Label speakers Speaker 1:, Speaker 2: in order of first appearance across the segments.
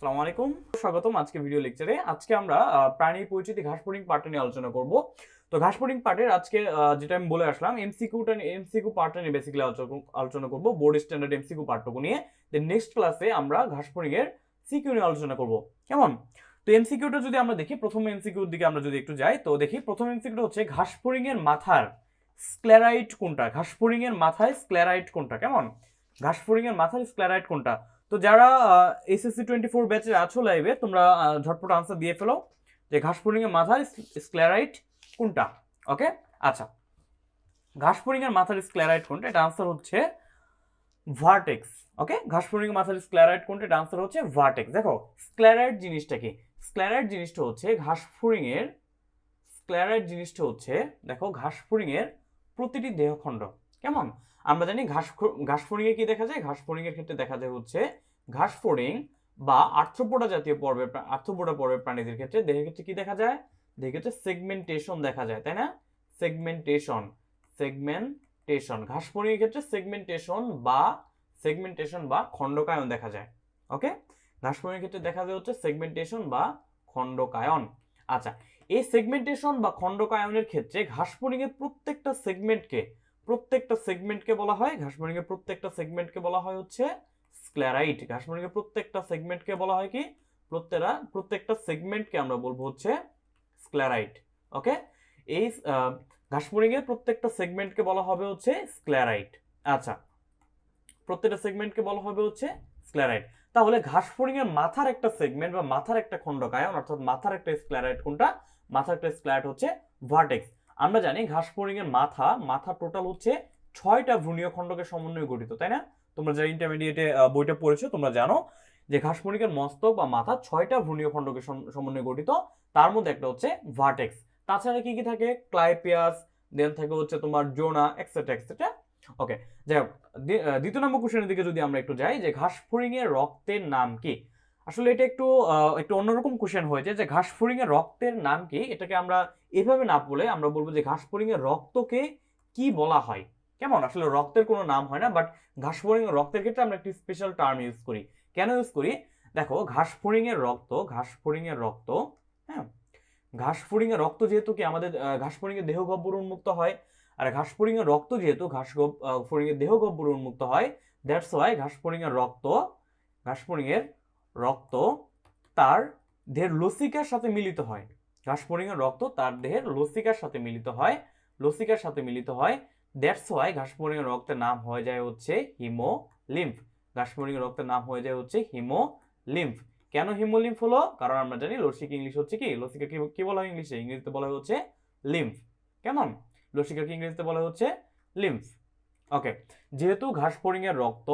Speaker 1: আসসালামু আলাইকুম, স্বাগতম আজকে ভিডিও লেকচারে। আজকে আমরা প্রাণী পরিচিতি ঘাসফড়িং পার্ট নিয়ে আলোচনা করব। তো ঘাসফড়িং পার্টের আজকে যেটা আমি বলে আসলাম এমসিকিউ পার্টটা নিয়ে বেসিক্যালি আলোচনা করব, বোর্ড স্ট্যান্ডার্ড এমসিকিউ পার্টটুকু নিয়ে। দেন নেক্সট ক্লাসে আমরা ঘাসফড়িং এর সিকিউ নিয়ে আলোচনা করব, কেমন? তো এমসিকিউটা যদি আমরা দেখি, প্রথম এমসিকিউর দিকে আমরা যদি একটু যাই, তো দেখি প্রথম এমসিকিউটা হচ্ছে ঘাসফড়িং এর মাথার স্ক্লেরাইট কোনটা? ঘাসফড়িং এর মাথায় স্ক্লেরাইট কোনটা? কেমন? ঘাসফড়িং এর মাথায় স্ক্লেরাইট কোনটা? তো যারা এসএসসি 24 ব্যাচের আছো লাইভে, তোমরা ঝটপট আনসার দিয়ে ফেলো যে ঘাসফড়িং এর মাথার স্ক্লেরাইট কোনটা। ওকে, আচ্ছা, ঘাসফড়িং এর মাথার স্ক্লেরাইট কোনটা? এটা আনসার হচ্ছে ভার্টেক্স। ওকে, ঘাসফড়িং এর মাথার স্ক্লেরাইট কোনটা? এটা আনসার হচ্ছে ভার্টেক্স। দেখো স্ক্লেরাইট জিনিসটা কি? স্ক্লেরাইট জিনিসটা হচ্ছে দেখো ঘাসফড়িং এর প্রতিটি দেহখণ্ড। কেমন? আমরা জানি ঘাসফড়িং এ কি দেখা যায়? ঘাসফড়িং এর ক্ষেত্রে দেখা যায় হচ্ছে ঘাসফড়িং বা আর্থ্রোপোডা জাতীয় আর্থ্রোপোডা পর্বের প্রাণীদের ক্ষেত্রে দেহের ক্ষেত্রে কি দেখা যায়? দেহের ক্ষেত্রে সেগমেন্টেশন দেখা যায়, তাই না? সেগমেন্টেশন ঘাসফড়িং এর ক্ষেত্রে সেগমেন্টেশন বা খণ্ডকায়ন দেখা যায়। ওকে, ঘাসফড়িং এর ক্ষেত্রে দেখা যায় হচ্ছে সেগমেন্টেশন বা খণ্ডকায়ন। আচ্ছা, এই সেগমেন্টেশন বা খণ্ডকায়নের ক্ষেত্রে ঘাসফড়িং এর প্রত্যেকটা সেগমেন্টকে বলা হয়, ঘাসফড়িং এর প্রত্যেকটা সেগমেন্টকে বলা হয় হচ্ছে স্ক্লেরাইট। ঘাসফড়িং এর প্রত্যেকটা সেগমেন্টকে বলা হয় কি? প্রত্যেকটা সেগমেন্টকে আমরা বলবো হচ্ছে স্ক্লেরাইট। ওকে, এই ঘাসফড়িং এর প্রত্যেকটা সেগমেন্টকে বলা হবে হচ্ছে স্ক্লেরাইট। আচ্ছা, প্রত্যেকটা সেগমেন্টকে বলা হবে হচ্ছে স্ক্লেরাইট। তাহলে ঘাসফড়িং এর মাথার একটা সেগমেন্ট বা মাথার একটা খণ্ডকায়ন অর্থাৎ মাথার একটা স্ক্লেরাইট কোনটা? মাথার একটা স্ক্লেরাইট হচ্ছে ভার্টেক্স। আমরা জানি ঘাসফড়িং এর মাথা টোটাল হচ্ছে 6টা ভ্রূণীয় খণ্ডকে সমন্বয়ে গঠিত, তাই না? তোমরা যারা ইন্টারমিডিয়েটে বইটা পড়েছো তোমরা জানো যে ঘাসফড়িং এর মস্তক বা মাথা 6টা ভ্রূণীয় খণ্ডকে সমন্বয়ে গঠিত, তার মধ্যে একটা হচ্ছে ভার্টেক্স। তাছাড়া কি কি থাকে? ক্লাইপিয়াস, দেন থাকে হচ্ছে তোমার জোনা, এক্সেট্রা এক্সেট্রা। ওকে, যাই হোক, দ্বিতীয় নম্বর কোশ্চেনের দিকে যদি আমরা একটু যাই, যে ঘাসফড়িং এর রক্তের নাম কি? আসলে এটা একটু অন্যরকম কোশ্চেন হয়েছে যে ঘাসফড়িং এর রক্তের নাম কি। এটাকে আমরা এভাবে না বলে আমরা বলবো যে ঘাসফড়িং এর রক্তকে কি বলা হয়। কেমন? আসলে রক্তের কোনো নাম হয় না, বাট ঘাসফড়িং এর রক্তের ক্ষেত্রে আমরা একটি স্পেশাল টার্ম ইউজ করি। কেন ইউজ করি? দেখো ঘাসফড়িং এর রক্ত, হ্যাঁ, ঘাসফড়িং এর রক্ত যেহেতু কি আমাদের ঘাসফড়িং এর দেহগহ্বর উন্মুক্ত হয়, আর ঘাসফড়িং এর রক্ত যেহেতু ঘাসফড়িং এর দেহগহ্বর উন্মুক্ত হয়, দ্যাটস ওয়াই ঘাসফড়িং এর রক্ত তার দেহের লসিকার সাথে মিলিত হয়। ঘাসফড়িং এর রক্ত তার দেহের লসিকার সাথে মিলিত হয়। দ্যাটস ওয়াই ঘাসফড়িং এর রক্তের নাম হয়ে যায় হচ্ছে হিমোলিম্ফ। ঘাসফড়িং এর রক্তের নাম হয়ে যায় হচ্ছে হিমোলিম্ফ। কেন হিমোলিম্ফ হলো? কারণ আমরা জানি লসিকা ইংলিশ হচ্ছে কি? লসিকা কি বলা হয় ইংলিশে? ইংরেজিতে বলা হয় হচ্ছে লিম্ফ। কেমন? লসিকাকে ইংরেজিতে বলা হচ্ছে লিম্ফ। ওকে, যেহেতু ঘাসফড়িং এর রক্ত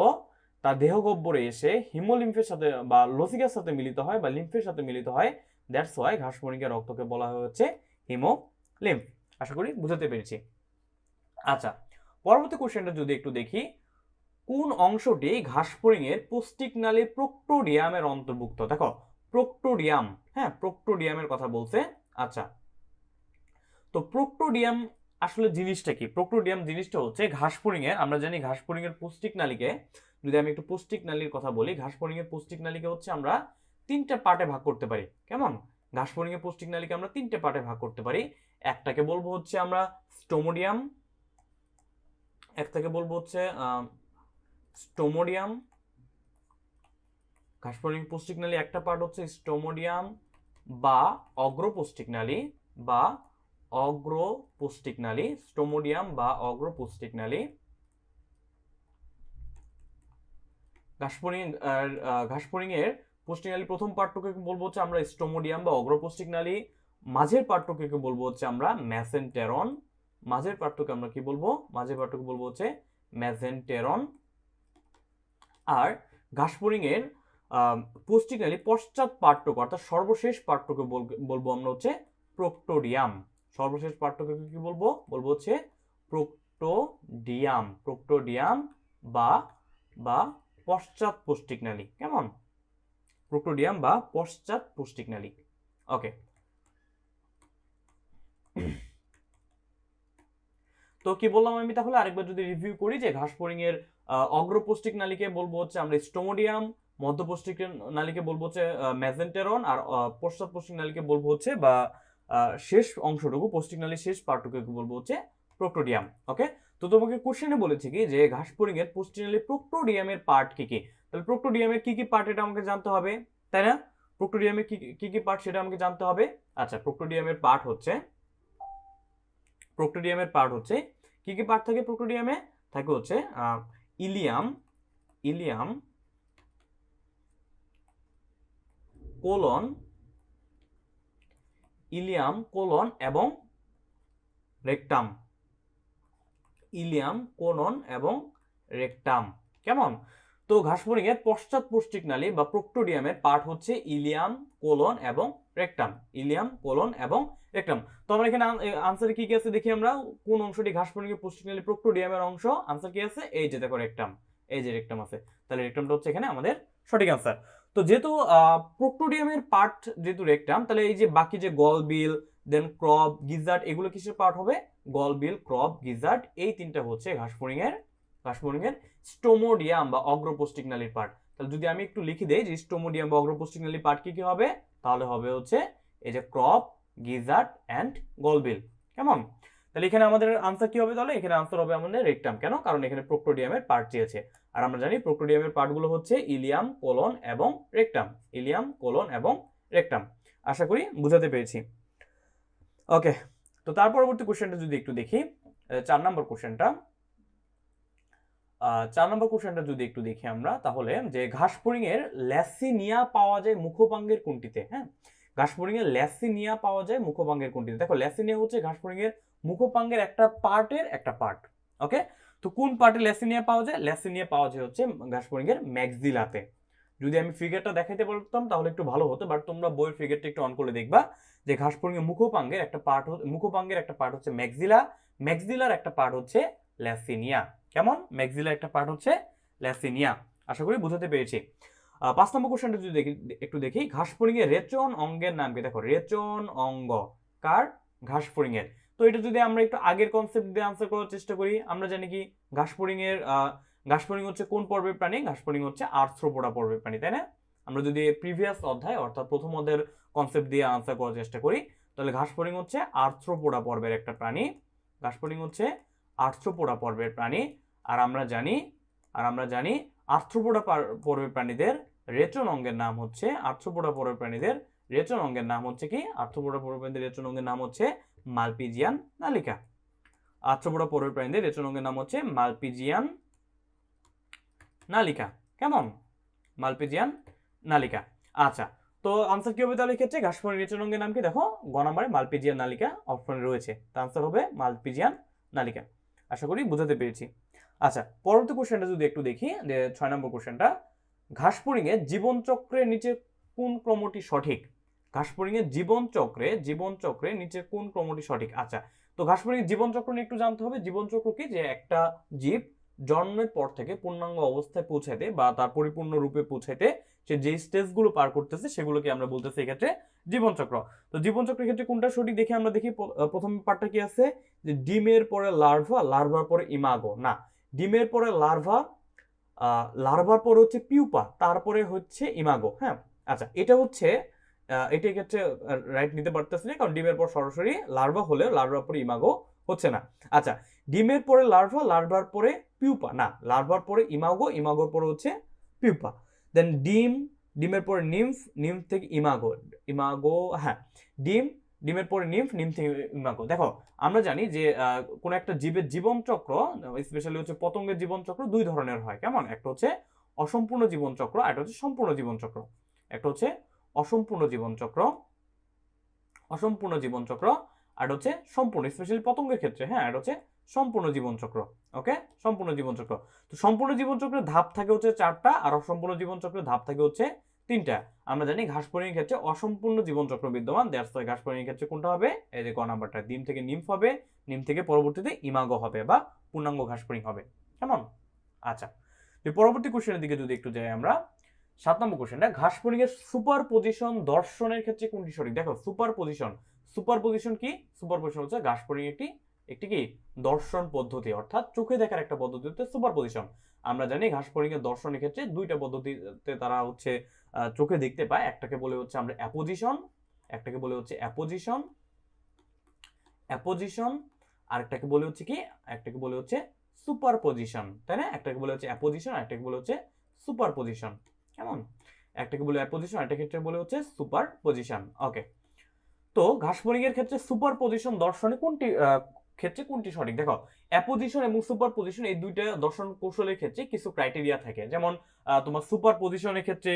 Speaker 1: তার দেহগহ্বরে এসে হিমোলিম্ফের সাথে বা লসিকার সাথে মিলিত হয় বা লিম্ফের সাথে মিলিত হয়, দ্যাটস ওয়াই ঘাসফড়িং এর রক্তকে বলা হয় হচ্ছে হিমোলিম্ফ। আশা করি বুঝতে পেরেছি। আচ্ছা, পরবর্তী কোশ্চেনটা যদি একটু দেখি, কোন অংশটি ঘাসফড়িং এর পুষ্টিক নালী প্রোক্টোডিয়ামের অন্তর্ভুক্ত? দেখো প্রোক্টোডিয়াম, হ্যাঁ, প্রোক্টোডিয়ামের কথা বলছে। আচ্ছা, তো প্রোক্টোডিয়াম আসলে জিনিসটা কি? প্রোক্টোডিয়াম জিনিসটা হচ্ছে ঘাসফড়িং এর, আমরা জানি ঘাসফড়িং এর পুষ্টিক নালীকে, যদি আমি একটু পুষ্টিক নালীর কথা বলি, ঘাসফড়িং এর পুষ্টিক নালীকে হচ্ছে আমরা 3টে পার্টে ভাগ করতে পারি। কেমন? ঘাসফড়িং এর পুষ্টিক নালীকে আমরা 3টে পার্টে ভাগ করতে পারি। একটাকে বলবো হচ্ছে আমরা স্টোমোডিয়াম, একটাকে বলবো হচ্ছে স্টোমোডিয়াম। ঘাসফড়িং পুষ্টিক নালী একটা পার্ট হচ্ছে স্টোমোডিয়াম বা অগ্রপুষ্টিক নালী, স্টোমোডিয়াম বা অগ্রপুষ্টিক নালী। ঘাসফড়িং এর পুষ্টিক নালী প্রথম পার্টকে বলবো হচ্ছে আমরা স্টোমোডিয়াম বা অগ্রপুষ্টিক নালী, মাঝের পার্টকে বলবো হচ্ছে আমরা মেসেন্টেরন। মাঝের পার্টকে আমরা কি বলবো? মাঝের পার্টকে বলবো হচ্ছে মেসেন্টেরন। আর ঘাসফড়িং এর পুষ্টিক নালী পশ্চাৎ পার্টক অর্থাৎ সর্বশেষ পার্টকে বলবো আমরা হচ্ছে প্রোক্টোডিয়াম। সর্বশেষ পার্টকে কি বলবো? বলবো হচ্ছে প্রোক্টোডিয়াম বা পশ্চাৎ পুষ্টিক নালী। কেমন? প্রোক্টোডিয়াম বা পশ্চাৎ পুষ্টিক নালী। ওকে, তো কি বললাম আমি? তাহলে আরেকবার যদি রিভিউ করি, যে ঘাসফড়িং এর অগ্রপুষ্টিক নালীকে বলবো হচ্ছে আমরা স্টোমোডিয়াম, মধ্যপৌষ্টিক নালীকে বলবো হচ্ছে মেসেন্টেরন, আর পশ্চাৎপৌষ্টিক নালীকে বলবো হচ্ছে বা শেষ অংশটুকু পৌষ্টিক নালীর শেষ পার্টটুকুকে বলবো হচ্ছে প্রোক্টোডিয়াম। ওকে, তো তোমাকে কোশ্চেনে বলেছে কি যে ঘাসফড়িং এর পুষ্টি নালী প্রোক্টোডিয়ামের পার্ট কি কি, তাহলে প্রোক্টোডিয়ামের কি কি পার্ট এটা আমাকে জানতে হবে, তাই না? প্রোক্টোডিয়ামের কি কি পার্ট সেটা আমাকে জানতে হবে। আচ্ছা, প্রোক্টোডিয়ামের পার্ট হচ্ছে কি কি পার্ট থাকে প্রোক্টোডিয়ামে? থাকে হচ্ছে ইলিয়াম, কোলন এবং রেকটাম। কেমন? তো ঘাসফড়িং এর পশ্চাৎপৌষ্টিক নালী বা প্রোক্টোডিয়ামের পার্ট হচ্ছে ইলিয়াম, কোলন এবং রেকটাম। তো আমরা এখানে আনসারে কি কি আছে দেখি আমরা, কোন অংশটি ঘাসফড়িং এর পৌষ্টিক নালী প্রোক্টোডিয়ামের অংশ? আনসার কি আছে? এই যে দেখো রেকটাম, এই যে রেকটাম আছে, তাহলে রেকটামটা হচ্ছে এখানে আমাদের সঠিক আনসার। তো যেহেতু প্রোক্টোডিয়ামের পার্ট যেহেতু রেকটাম, তাহলে এই যে বাকি যে গল বিল, দেন ক্রব, গিজার্ড, এগুলো কিসের পার্ট হবে? গল বিল, ক্রব, গিজার্ড, এই তিনটা হচ্ছে ঘাসফড়িং এর স্টোমোডিয়াম বা অগ্রপৌষ্টিক নালীর পার্ট। তাহলে যদি আমি একটু লিখে দেই যে স্টোমোডিয়াম বা অগ্রপৌষ্টিক নালীর পার্ট কি কি হবে, তাহলে হবে হচ্ছে এই যে ক্রব, গিজার্ড এন্ড গলবিল। কেমন? তাহলে এখানে আমাদের আনসার কি হবে? তাহলে এখানে আনসার হবে আমাদের রেকটাম। কেন? কারণ এখানে প্রোক্টোডিয়ামের পার্ট চেয়েছে, আর আমরা জানি প্রোক্টোডিয়ামের পার্টগুলো হচ্ছে ইলিয়াম, কোলন এবং রেকটাম। আশা করি বুঝাতে পেরেছি। ওকে, তো তার পরবর্তী কোশ্চেনটা যদি একটু দেখি, 4 নম্বর কোশ্চেনটা যদি একটু দেখি আমরা, তাহলে যে ঘাসফড়িং এর ল্যাসিনিয়া পাওয়া যায় মুখোপাঙ্গের কোনটিতে? হ্যাঁ, ঘাসফড়িং এর ল্যাসিনিয়া পাওয়া যায় মুখোপাঙ্গের কোনটিতে? দেখো, ল্যাসিনিয়া হচ্ছে ঘাসফড়িং এর মুখোপাঙ্গের একটা পার্ট। ওকে, তো কোন পার্টে ল্যাসিনিয়া পাওয়া যায়? ল্যাসিনিয়া পাওয়া যায় হচ্ছে ঘাসফড়িং এর ম্যাক্সিলাতে। যদি আমি ফিগারটা দেখাইতে পারতাম তাহলে একটু ভালো হতো, বাট তোমরা বইয়ের ফিগারটা একটু অন করে দেখবা যে ঘাসফড়িং এর মুখোপাঙ্গের একটা পার্ট হচ্ছে ম্যাক্সিলার একটা পার্ট হচ্ছে ল্যাসিনিয়া। কেমন? ম্যাক্সিলার একটা পার্ট হচ্ছে ল্যাসিনিয়া। আশা করি বুঝাতে পেরেছি। 5 নম্বর কোশ্চেনটা যদি একটু দেখি, ঘাসফড়িং এর রেচন অঙ্গের নাম কি? দেখো, রেচন অঙ্গ কার? ঘাসফড়িং এর। তো এটা যদি আমরা একটু আগের কনসেপ্ট দিয়ে আনসার করার চেষ্টা করি, আমরা জানি কি ঘাসফড়িং হচ্ছে কোন পর্বের প্রাণী? ঘাসফড়িং হচ্ছে আর্থ্রোপোডা পর্বের প্রাণী, তাই না? আমরা যদি প্রিভিয়াস অধ্যায় অর্থাৎ প্রথম অধ্যায়ের কনসেপ্ট দিয়ে আনসার করার চেষ্টা করি, তাহলে ঘাসফড়িং হচ্ছে আর্থ্রোপোডা পর্বের একটা প্রাণী। আর আমরা জানি আর্থ্রোপোডা পর্বের প্রাণীদের রেচন অঙ্গের নাম হচ্ছে কি? আর্থ্রোপোডা পর্বের প্রাণীদের রেচন অঙ্গের নাম হচ্ছে মালপিজিয়ান নালিকা। কেমন? মালপিজিয়ান নালিকা। আচ্ছা, তো আনসার কি হবে তাহলে ক্ষেত্রে? ঘাসফড়িং রেচন অঙ্গের নাম কি? দেখো, গ নম্বরে মালপিজিয়ান নালিকা অপশনে রয়েছে, তো আনসার হবে মালপিজিয়ান নালিকা। আশা করি বুঝাতে পেরেছি। আচ্ছা, পরবর্তী কোশ্চেনটা যদি একটু দেখি, যে 6 নম্বর কোশ্চেনটা, ঘাসফড়িং এর জীবনচক্রের নিচে কোন ক্রমটি সঠিক? ঘাসফড়িং এর জীবনচক্রে নিচে কোন ক্রমটি সঠিক? আচ্ছা, তো ঘাসফড়িং এর জীবনচক্র নিয়ে একটু জানতে হবে। জীবনচক্র কি? যে একটা জীব জন্মের পর থেকে পূর্ণাঙ্গ অবস্থায় পৌঁছাইতে বা তার পরিপূর্ণ রূপে পৌঁছাইতে সে যে স্টেজগুলো পার করতেছে সেগুলোকে আমরা বলতেছি এক্ষেত্রে জীবনচক্র। তো জীবনচক্রের ক্ষেত্রে কোনটা সঠিক দেখি আমরা দেখি। প্রথম পার্টটা কি আছে? যে ডিমের পরে লার্ভার পরে ইমাগো। না, ডিমের পরে লার্ভার পরে হচ্ছে পিউপা, তারপরে হচ্ছে ইমাগো। হ্যাঁ, আচ্ছা, এটা ক্ষেত্রে রাইট নিতে পারতেছি না, কারণ ডিমের পর সরাসরি লার্ভা হলে লার্ভার পরে ইমাগো হচ্ছে না। আচ্ছা, ডিমের পরে লার্ভার পরে পিউপা, না, লার্ভার পরে ইমাগোর পরে হচ্ছে পিউপা। দেন ডিমের পরে নিম্ফ থেকে ইমাগো। হ্যাঁ, ডিমের পরে নিম্ফ থেকে ইমাগো। দেখো, আমরা জানি যে কোন একটা জীবের জীবনচক্র, স্পেশালি হচ্ছে পতঙ্গের জীবনচক্র 2 ধরনের হয়। কেমন? একটা হচ্ছে অসম্পূর্ণ জীবনচক্র, আর একটা হচ্ছে সম্পূর্ণ জীবনচক্র। অসম্পূর্ণ জীবনচক্র আর হচ্ছে সম্পূর্ণ, স্পেশালি পতঙ্গের ক্ষেত্রে। হ্যাঁ, এটা হচ্ছে সম্পূর্ণ জীবনচক্র। ওকে, সম্পূর্ণ জীবনচক্র। তো সম্পূর্ণ জীবনচক্রের ধাপ থাকে হচ্ছে 4টা, আর অসম্পূর্ণ জীবনচক্রের ধাপ থাকে হচ্ছে 3টা। আমরা জানি ঘাসফড়িং এর ক্ষেত্রে অসম্পূর্ণ জীবনচক্র বিদ্যমান, দ্যাটস ওয়াই ঘাসফড়িং এর ক্ষেত্রে কোনটা হবে? এই যে ক নাম্বারটা, ডিম থেকে নিম্ফ হবে, নিম্ফ থেকে পরবর্তীতে ইমাগো হবে বা পূর্ণাঙ্গ ঘাসফড়িং হবে। কেমন? আচ্ছা, পরবর্তী কোশ্চেনের দিকে যদি একটু যাই আমরা, 7 নম্বর কোশ্চেনটা, ঘাসফড়িং এর সুপার পজিশন দর্শনের ক্ষেত্রে কোনটি সঠিক? দেখো, সুপার পজিশন কি? সুপার পজিশন হচ্ছে ঘাসফড়িং একটি একটি কি দর্শন পদ্ধতি, অর্থাৎ চোখে দেখার একটা পদ্ধতি হচ্ছে সুপারপজিশন। আমরা জানি ঘাস ফড়িংয়ের দর্শনের ক্ষেত্রে দুইটা পদ্ধতিতে তারা হচ্ছে চোখে দেখতে পায়, একটাকে বলে হচ্ছে আমরা অ্যাপোজিশন, একটাকে বলে হচ্ছে অ্যাপোজিশন, অ্যাপোজিশন, আরেকটাকে বলে হচ্ছে কি, একটাকে বলে হচ্ছে সুপারপজিশন, তাই না? একটাকে বলে হচ্ছে অ্যাপোজিশন, একটাকে বলে হচ্ছে সুপারপজিশন, কেমন? একটাকে বলে অ্যাপোজিশন, একটা ক্ষেত্রে বলে হচ্ছে সুপারপজিশন। ওকে, তো ঘাস ফড়িং এর ক্ষেত্রে সুপারপজিশন দর্শনে কোনটি ক্ষেত্রে কোনটি সঠিক? দেখো, অ্যাপোজিশন এবং সুপারপজিশন এই দুইটা দর্শন কৌশলের ক্ষেত্রে কিছু ক্রাইটেরিয়া থাকে। যেমন তোমার সুপারপজিশনের ক্ষেত্রে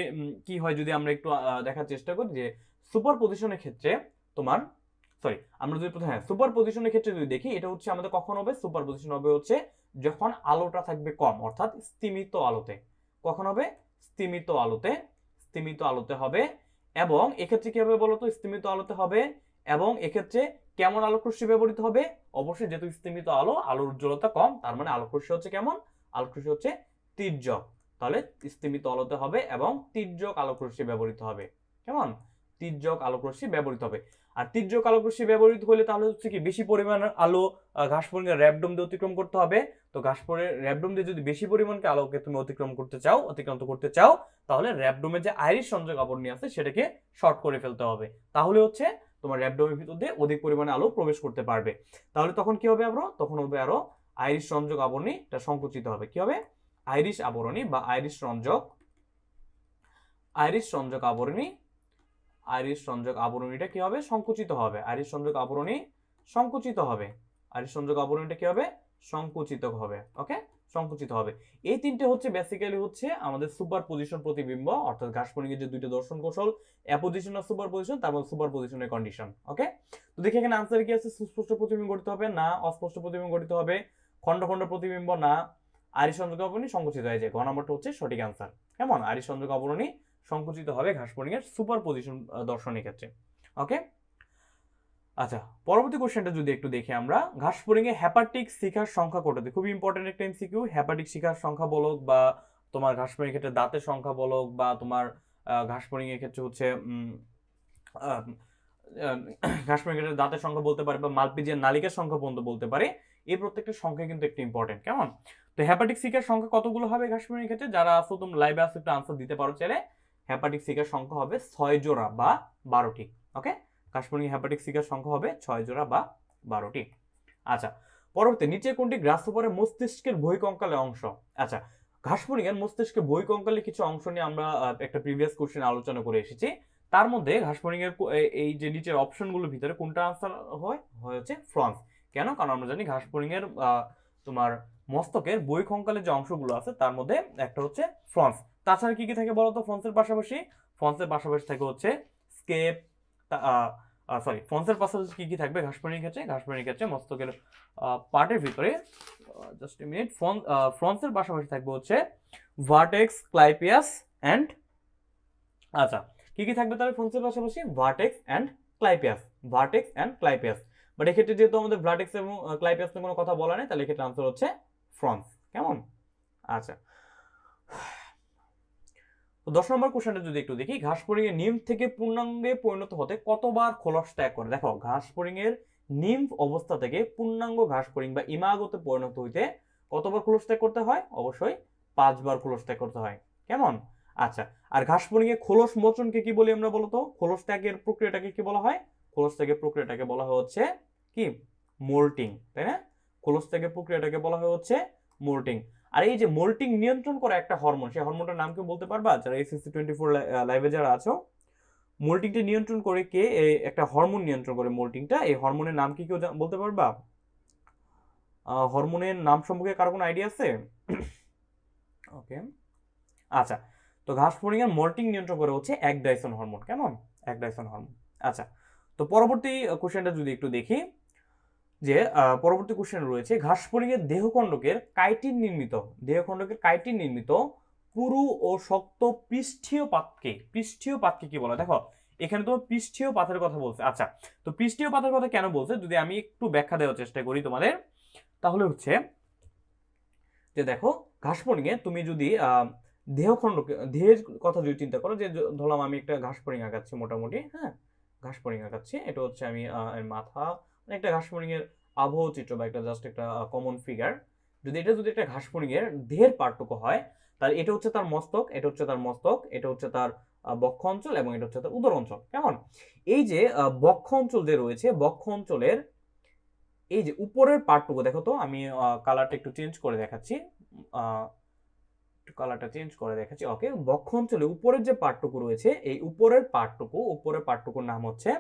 Speaker 1: কি হয়, যদি আমরা একটু দেখার চেষ্টা করি যে সুপারপজিশনের ক্ষেত্রে তোমার, সরি, আমরা যদি প্রথমে সুপারপজিশনের ক্ষেত্রে যদি দেখি, এটা হচ্ছে আমাদের কখন হবে? সুপারপজিশন হবে হচ্ছে যখন আলোটা থাকবে কম, অর্থাৎ স্তিমিত আলোতে। কখন হবে? স্তিমিত আলোতে, স্তিমিত আলোতে হবে। এবং এক্ষেত্রে কি হবে বলতো? স্তিমিত আলোতে হবে। এবং এক্ষেত্রে কেমন আলোকরশ্মি ব্যবহৃত হবে? অবশ্যই যেহেতু স্তিমিত আলো, আলোর উজ্জ্বলতা কম, তার মানে আলোকরশ্মি হচ্ছে কেমন? আলোকরশ্মি হচ্ছে তির্যক। তাহলে স্তিমিত আলোতে হবে এবং তির্যক আলোকরশ্মি ব্যবহৃত হবে। কেমন? তির্যক আলোকরশ্মি ব্যবহৃত হবে। আর তির্যক আলোকরশ্মি ব্যবহৃত হলে তাহলে হচ্ছে কি বেশি পরিমাণের আলো ঘাস ফড়িংয়ের র্যাবডোম দিয়ে অতিক্রম করতে হবে। তো ঘাস ফড়িংয়ের র্যাবডোম দিয়ে যদি বেশি পরিমাণকে আলোকে তুমি অতিক্রান্ত করতে চাও, তাহলে র্যাবডোমের যে আইরিশ সংযোগ আবরণী আছে সেটাকে শর্ট করে ফেলতে হবে। তাহলে হচ্ছে তোমার র্যাবডোমের ভিতর দিয়ে অধিক পরিমাণে আলো প্রবেশ করতে পারবে। তাহলে তখন কি হবে? তখন হবে আরো আইরিশ সংযোগ আবরণীটা সংকুচিত হবে। কি হবে? আইরিশ আবরণী বা আইরিশ সংযোগ আবরণী, আইরিশ সংযোগ আবরণীটা কি হবে? সংকুচিত হবে। আইরিশ সংযোগ আবরণী সংকুচিত হবে। আইরিশ সংযোগ আবরণীটা কি হবে? সংকুচিত হবে। ওকে, সংকুচিত হবে। এই তিনটে হচ্ছে বেসিক্যালি হচ্ছে আমাদের সুপারপজিশন প্রতিবিম্ব, অর্থাৎ ঘাস ফড়িংয়ের যে দুইটা দর্শন কৌশল, অ্যাপোজিশন আর সুপারপজিশন, তারপর সুপারপজিশনের কন্ডিশন। ওকে, তো দেখি এখানে আনসার কি আছে? সুস্পষ্ট প্রতিবিম্ব গঠিত হবে না, অস্পষ্ট প্রতিবিম্ব গঠিত হবে, খন্ড খন্ড প্রতিবিম্ব না, আইরিশ সংযোগ আবরণী সংকুচিত হয়ে যায়। ঘ নম্বরটা হচ্ছে সঠিক আনসার। কেমন? আইরিশ সংযোগ আবরণী সংকুচিত হবে ঘাস ফড়িং এর সুপারপজিশন দর্শনের ক্ষেত্রে। ওকে, আচ্ছা, পরবর্তী কোশ্চেনটা যদি একটু দেখি আমরা, ঘাস ফড়িং এ হ্যাপাটিক শিখার সংখ্যা কতটি? খুবই ইম্পর্টেন্ট একটা এমসিকিউ। হ্যাপাটিক শিখার সংখ্যা বলক, বা তোমার ঘাস ফড়িং এর ক্ষেত্রে দাঁতের সংখ্যা বলক, বা তোমার ঘাস ফড়িং এর ক্ষেত্রে হচ্ছে ঘাস ফড়িং এর দাঁতের সংখ্যা বলতে পারে, বা মালপিজিয়ার নালিকার সংখ্যা পর্যন্ত বলতে পারে। এই প্রত্যেকটা সংখ্যা কিন্তু একটু ইম্পর্টেন্ট। কেমন? তো হ্যাপাটিক শিখার সংখ্যা কতগুলো হবে ঘাস ফড়িং এর ক্ষেত্রে? যারা আসো তুমি লাইভে আসো একটু আনসার দিতে পারো চাইলে। হ্যাপাটিক শিখার সংখ্যা হবে 6 জোড়া বা 12টি। ওকে, ঘাস ফড়িং হ্যাপাটিক শিখার সংখ্যা হবে 6 জোড়া বা 12টি। আচ্ছা, পরবর্তী, নিচে কোনটি গ্রাসহপারের মস্তিষ্কের বহিঃকঙ্কালের অংশ? আচ্ছা, ঘাস ফড়িং এর মস্তিষ্কের বহিঃকঙ্কালের কিছু অংশ নিয়ে আমরা একটা প্রিভিয়াস কোশ্চেন আলোচনা করে এসেছি। তার মধ্যে ঘাস ফড়িং এর এই যে নিচের অপশনগুলোর ভিতরে কোনটা আনসার হচ্ছে ফ্রন্স। কেন? কারণ আমরা জানি ঘাস ফড়িং এর তোমার মস্তকের বহিঃকঙ্কালের যে অংশগুলো আছে তার মধ্যে একটা হচ্ছে ফ্রন্স। তাছাড়া কি কি থাকে বলতো ফ্রন্সের পাশাপাশি? ফ্রন্সের পাশাপাশি থাকে হচ্ছে স্কেপ, ফ্রন্সের পাশাপাশি কি কি থাকবে ঘাস ফড়িং এর ক্ষেত্রে? ঘাস ফড়িং এর ক্ষেত্রে মস্তকের পার্টের ভিতরে, জাস্ট এ মিনিট, ফ্রন্সের পাশাপাশি থাকবে হচ্ছে ভার্টেক্স, ক্লাইপিয়াস এন্ড, আচ্ছা, কি কি থাকবে তাহলে ফ্রন্সের পাশাপাশি? Vertex and clypeus, vertex and clypeus. But এক্ষেত্রে যেহেতু আমাদের ভার্টেক্স এবং ক্লাইপিয়াস নিয়ে কোনো কথা বলা নেই, তাহলে এক্ষেত্রে আনসার হচ্ছে ফ্রন্স। কেমন? আচ্ছা, তো 10 নম্বর কোশ্চেনটা যদি একটু দেখি, ঘাস ফড়িং এর নিম্ফ থেকে পূর্ণাঙ্গে পরিণত হতে কতবার খোলস ত্যাগ করে? দেখো, ঘাস ফড়িং এর নিম্ফ অবস্থা থেকে পূর্ণাঙ্গ ঘাস ফড়িং বা ইমাগোতে পরিণত হইতে কতবার খোলস ত্যাগ করতে হয়? অবশ্যই 5 বার খোলস ত্যাগ করতে হয়। কেমন? আচ্ছা, আর ঘাস ফড়িং এর খোলস মোচনকে কি বলি আমরা বলতো? খোলস ত্যাগের প্রক্রিয়াটাকে কি বলা হয়? খোলস ত্যাগের প্রক্রিয়াটাকে বলা হয় হচ্ছে কি? মোল্টিং, তাই না? খোলস ত্যাগের প্রক্রিয়াটাকে বলা হয় হচ্ছে মোল্টিং। আর এই যে মোল্টিং নিয়ন্ত্রণ করে একটা হরমোন, সেই হরমোনটার নাম কি বলতে পারবা? যারা এসএসসি 24 লাইভে যারা আছো, মোল্টিংটা নিয়ন্ত্রণ করে কে? একটা হরমোন নিয়ন্ত্রণ করে মোল্টিংটা। এই হরমোনের নাম কি কেউ বলতে পারবা? হরমোনের নাম সম্পর্কে কারো কোনো আইডিয়া আছে? ওকে, আচ্ছা, তো ঘাস ফড়িং এর মোল্টিং নিয়ন্ত্রণ করে হচ্ছে একডাইসন হরমোন। কেমন? একডাইসন হরমোন। আচ্ছা, তো পরবর্তী কোশ্চেনটা যদি একটু দেখি, যে পরবর্তী কোশ্চেন রয়েছে, ঘাস ফড়িং এর দেহখণ্ডকের কাইটিন নির্মিত পুরু ও শক্ত পৃষ্ঠীয় পাতকে কি বলে? দেখো, এখানে তো পৃষ্ঠীয় পাতের কথা বলছে। আচ্ছা, তো পৃষ্ঠীয় পাতের কথা কেন বলছে যদি আমি একটু ব্যাখ্যা দেওয়ার চেষ্টা করি তোমাদের, তাহলে হচ্ছে যে দেখো, ঘাস ফড়িং এ তুমি যদি দেহের কথা যদি চিন্তা করো, যে ধরলাম আমি একটা ঘাস ফড়িং আঁকাচ্ছি মোটামুটি, হ্যাঁ, ঘাস ফড়িং আঁকাচ্ছি, এটা হচ্ছে আমি মাথা, একটা ঘাস ফড়িং এর আবহ চিত্র বা একটা জাস্ট একটা কমন ফিগার, যদি একটা ঘাস ফড়িংয়ের দেহের পার্টটুকু হয়, তাহলে এটা হচ্ছে তার মস্তক, এটা হচ্ছে তার মস্তক, এটা হচ্ছে তার বক্ষ অঞ্চল এবং এটা হচ্ছে তার উদর অঞ্চল। কেমন? এই যে বক্ষ অঞ্চল যে রয়েছে, বক্ষ অঞ্চলের এই যে উপরের পার্টটুকু দেখো তো, আমি কালারটা একটু চেঞ্জ করে দেখাচ্ছি, ওকে। বক্ষ অঞ্চলে উপরের যে পার্টটুকু রয়েছে, এই উপরের পার্টটুকুর নাম হচ্ছে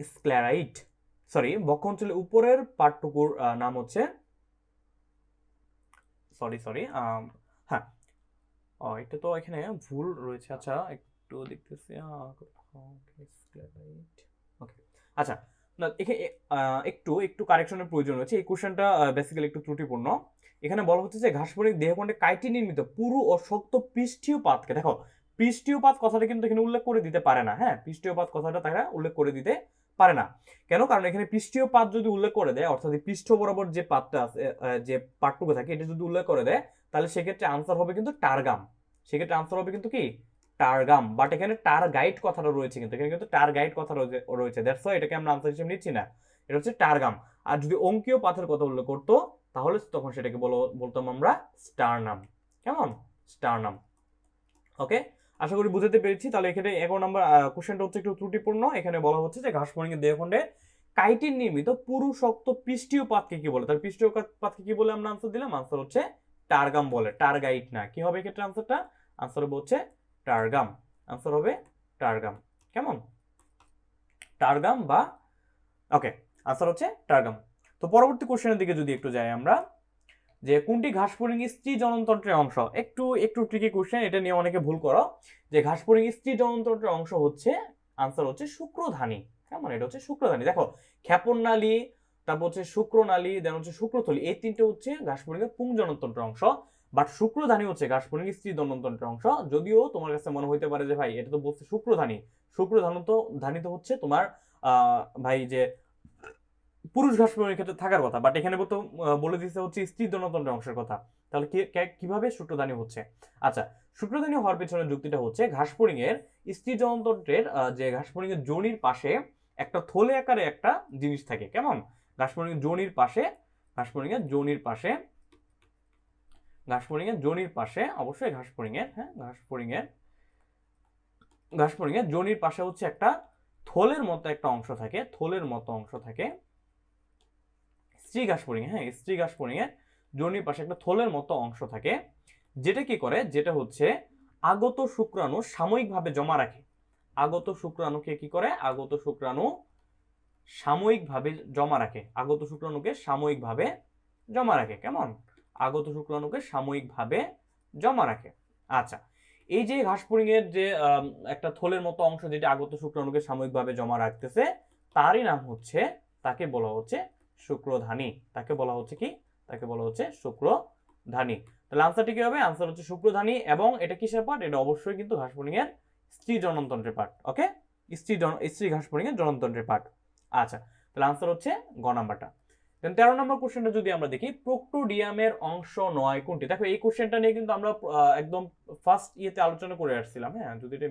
Speaker 1: স্ক্লেরাইট। সরি, বক্ষ অঞ্চলে উপরের পার্টটুকুর নাম হচ্ছে হ্যাঁ, এটা তো এখানে ভুল রয়েছে। আচ্ছা, একটু দেখতেছি। ওকে, আচ্ছা, না এখানে একটু কারেকশনের প্রয়োজন রয়েছে। এই কোশ্চেনটা বেসিক্যালি একটু ত্রুটিপূর্ণ। এখানে বলা হচ্ছে যে ঘাস ফড়িং দেহখণ্ডে কাইটিন নির্মিত পুরু ও শক্ত পৃষ্ঠীয় পাতকে, দেখো পৃষ্ঠীয় পাত কথাটা কিন্তু এখানে উল্লেখ করে দিতে পারে না। হ্যাঁ, পৃষ্ঠীয় পাত কথাটা তারা উল্লেখ করে দিতে পারে না। কেন? কারণ এখানে পৃষ্ঠীয় পাত যদি উল্লেখ করে দেয়, অর্থাৎ পৃষ্ঠ বরাবর যে পাতটা আছে, যে পার্টটুকু থাকে, এটা যদি উল্লেখ করে দেয়, তাহলে সেক্ষেত্রে আনসার হবে কিন্তু টারগাম। সেক্ষেত্রে আনসার হবে কিন্তু কি টারগাম। বাট এখানে টারগাইট কথাটা রয়েছে, কিন্তু এখানে কিন্তু টারগাইট কথা রয়েছে, দ্যাটস ওয়াই এটাকে আমরা আনসার হিসেবে নিচ্ছি না। এটা হচ্ছে টারগাম। আর যদি অঙ্কীয় পাথের কথা উল্লেখ করতো, তাহলে তখন সেটাকে বলতাম আমরা স্টারনাম। কেমন? স্টারনাম। ওকে, আশা করি বুঝতে পেরেছি। তাহলে এখানে 11 নম্বর কোশ্চেনটা হচ্ছে একটু ত্রুটিপূর্ণ। এখানে বলা হচ্ছে যে ঘাস ফড়িংয়ের দেহখণ্ডে কাইটিন নির্মিত পুরু শক্ত পৃষ্ঠীয় পাতকে কি বলে? তাহলে পৃষ্ঠীয় পাতকে কি বলে আমরা আনসার দিলাম? আনসার হচ্ছে টারগাম বলে, টারগাইট না। কি হবে এক্ষেত্রে আনসারটা? আনসার হবে হচ্ছে টারগাম। আনসার হবে টারগাম। কেমন? টারগাম বা ওকে, আনসার হচ্ছে টারগাম। তো পরবর্তী কোশ্চেনের দিকে যদি একটু যাই আমরা, যে কোনটি ঘাস ফড়িং স্ত্রী জননতন্ত্রের অংশ? একটু ট্রিকি কোশ্চেন, এটা নিয়ে অনেকে ভুল করো। যে ঘাস ফড়িং স্ত্রী জননতন্ত্রের অংশ হচ্ছে, আনসার হচ্ছে শুক্রধানী। কেমন? এটা হচ্ছে শুক্রধানী। দেখো, ক্ষেপণনালী, তারপর হচ্ছে শুক্রনালী, দেন হচ্ছে শুক্রথলি, এই তিনটে হচ্ছে ঘাস ফড়িংয়ের পুংজননতন্ত্রের অংশ। বাট শুক্রধানী হচ্ছে ঘাস ফড়িং স্ত্রী জননতন্ত্রের অংশ। যদিও তোমার কাছে মনে হইতে পারে যে ভাই এটা তো বলছে শুক্রধানী, ধানী তো হচ্ছে তোমার ভাই যে পুরুষ ঘাস ফড়িংয়ের ক্ষেত্রে থাকার কথা, বাট এখানে বলে দিতে হচ্ছে স্ত্রী জনতন্ত্রের অংশের কথা। তাহলে কিভাবে শুক্রধানী হচ্ছে? আচ্ছা, শুক্রধানী হওয়ার পেছনের যুক্তিটা হচ্ছে ঘাস ফড়িংয়ের স্ত্রী জনতন্ত্রের যে ঘাস ফড়িংয়ের যোনির পাশে একটা থলে আকারে একটা জিনিস থাকে। কেমন? ঘাস ফড়িংয়ের যোনির পাশে অবশ্যই ঘাস ফড়িংয়ের যোনির পাশে হচ্ছে একটা থলের মতো একটা অংশ থাকে, স্ত্রী ঘাস ফড়িংয়ের যোনির পাশে একটা থলের মতো অংশ থাকে, যেটা কি করে? যেটা হচ্ছে আগত শুক্রাণু সাময়িকভাবে জমা রাখে। আগত শুক্রাণুকে কি করে? আগত শুক্রাণুকে সাময়িকভাবে জমা রাখে। কেমন? আগত শুক্রাণুকে সাময়িকভাবে জমা রাখে। আচ্ছা, এই যে ঘাস ফড়িংয়ের যে একটা থলের মতো অংশ যেটা আগত শুক্রাণুকে সাময়িকভাবে জমা রাখতেছে, তারই নাম হচ্ছে, তাকে বলা হচ্ছে শুক্রধানী। তাকে বলা হচ্ছে শুক্রধানী। তাহলে আনসারটি কি হবে? আনসার হচ্ছে শুক্রধানী। এবং এটা কিসের পার্ট? এটা অবশ্যই কিন্তু ঘাস ফড়িংয়ের স্ত্রী জননতন্ত্রের পার্ট। ওকে, স্ত্রী ঘাস ফড়িংয়ের জননতন্ত্রের পার্ট। আচ্ছা, তাহলে আনসার হচ্ছে গ নাম্বারটা। 13 নম্বর কোশ্চেনটা যদি আমরা দেখি, প্রোক্টোডিয়ামের অংশ নয় কোনটি? দেখো, এই কোশ্চেনটা নিয়ে কিন্তু আমরা একদম ফার্স্ট ইয়েতে আলোচনা করে আসছিলাম। হ্যাঁ, যদি এটা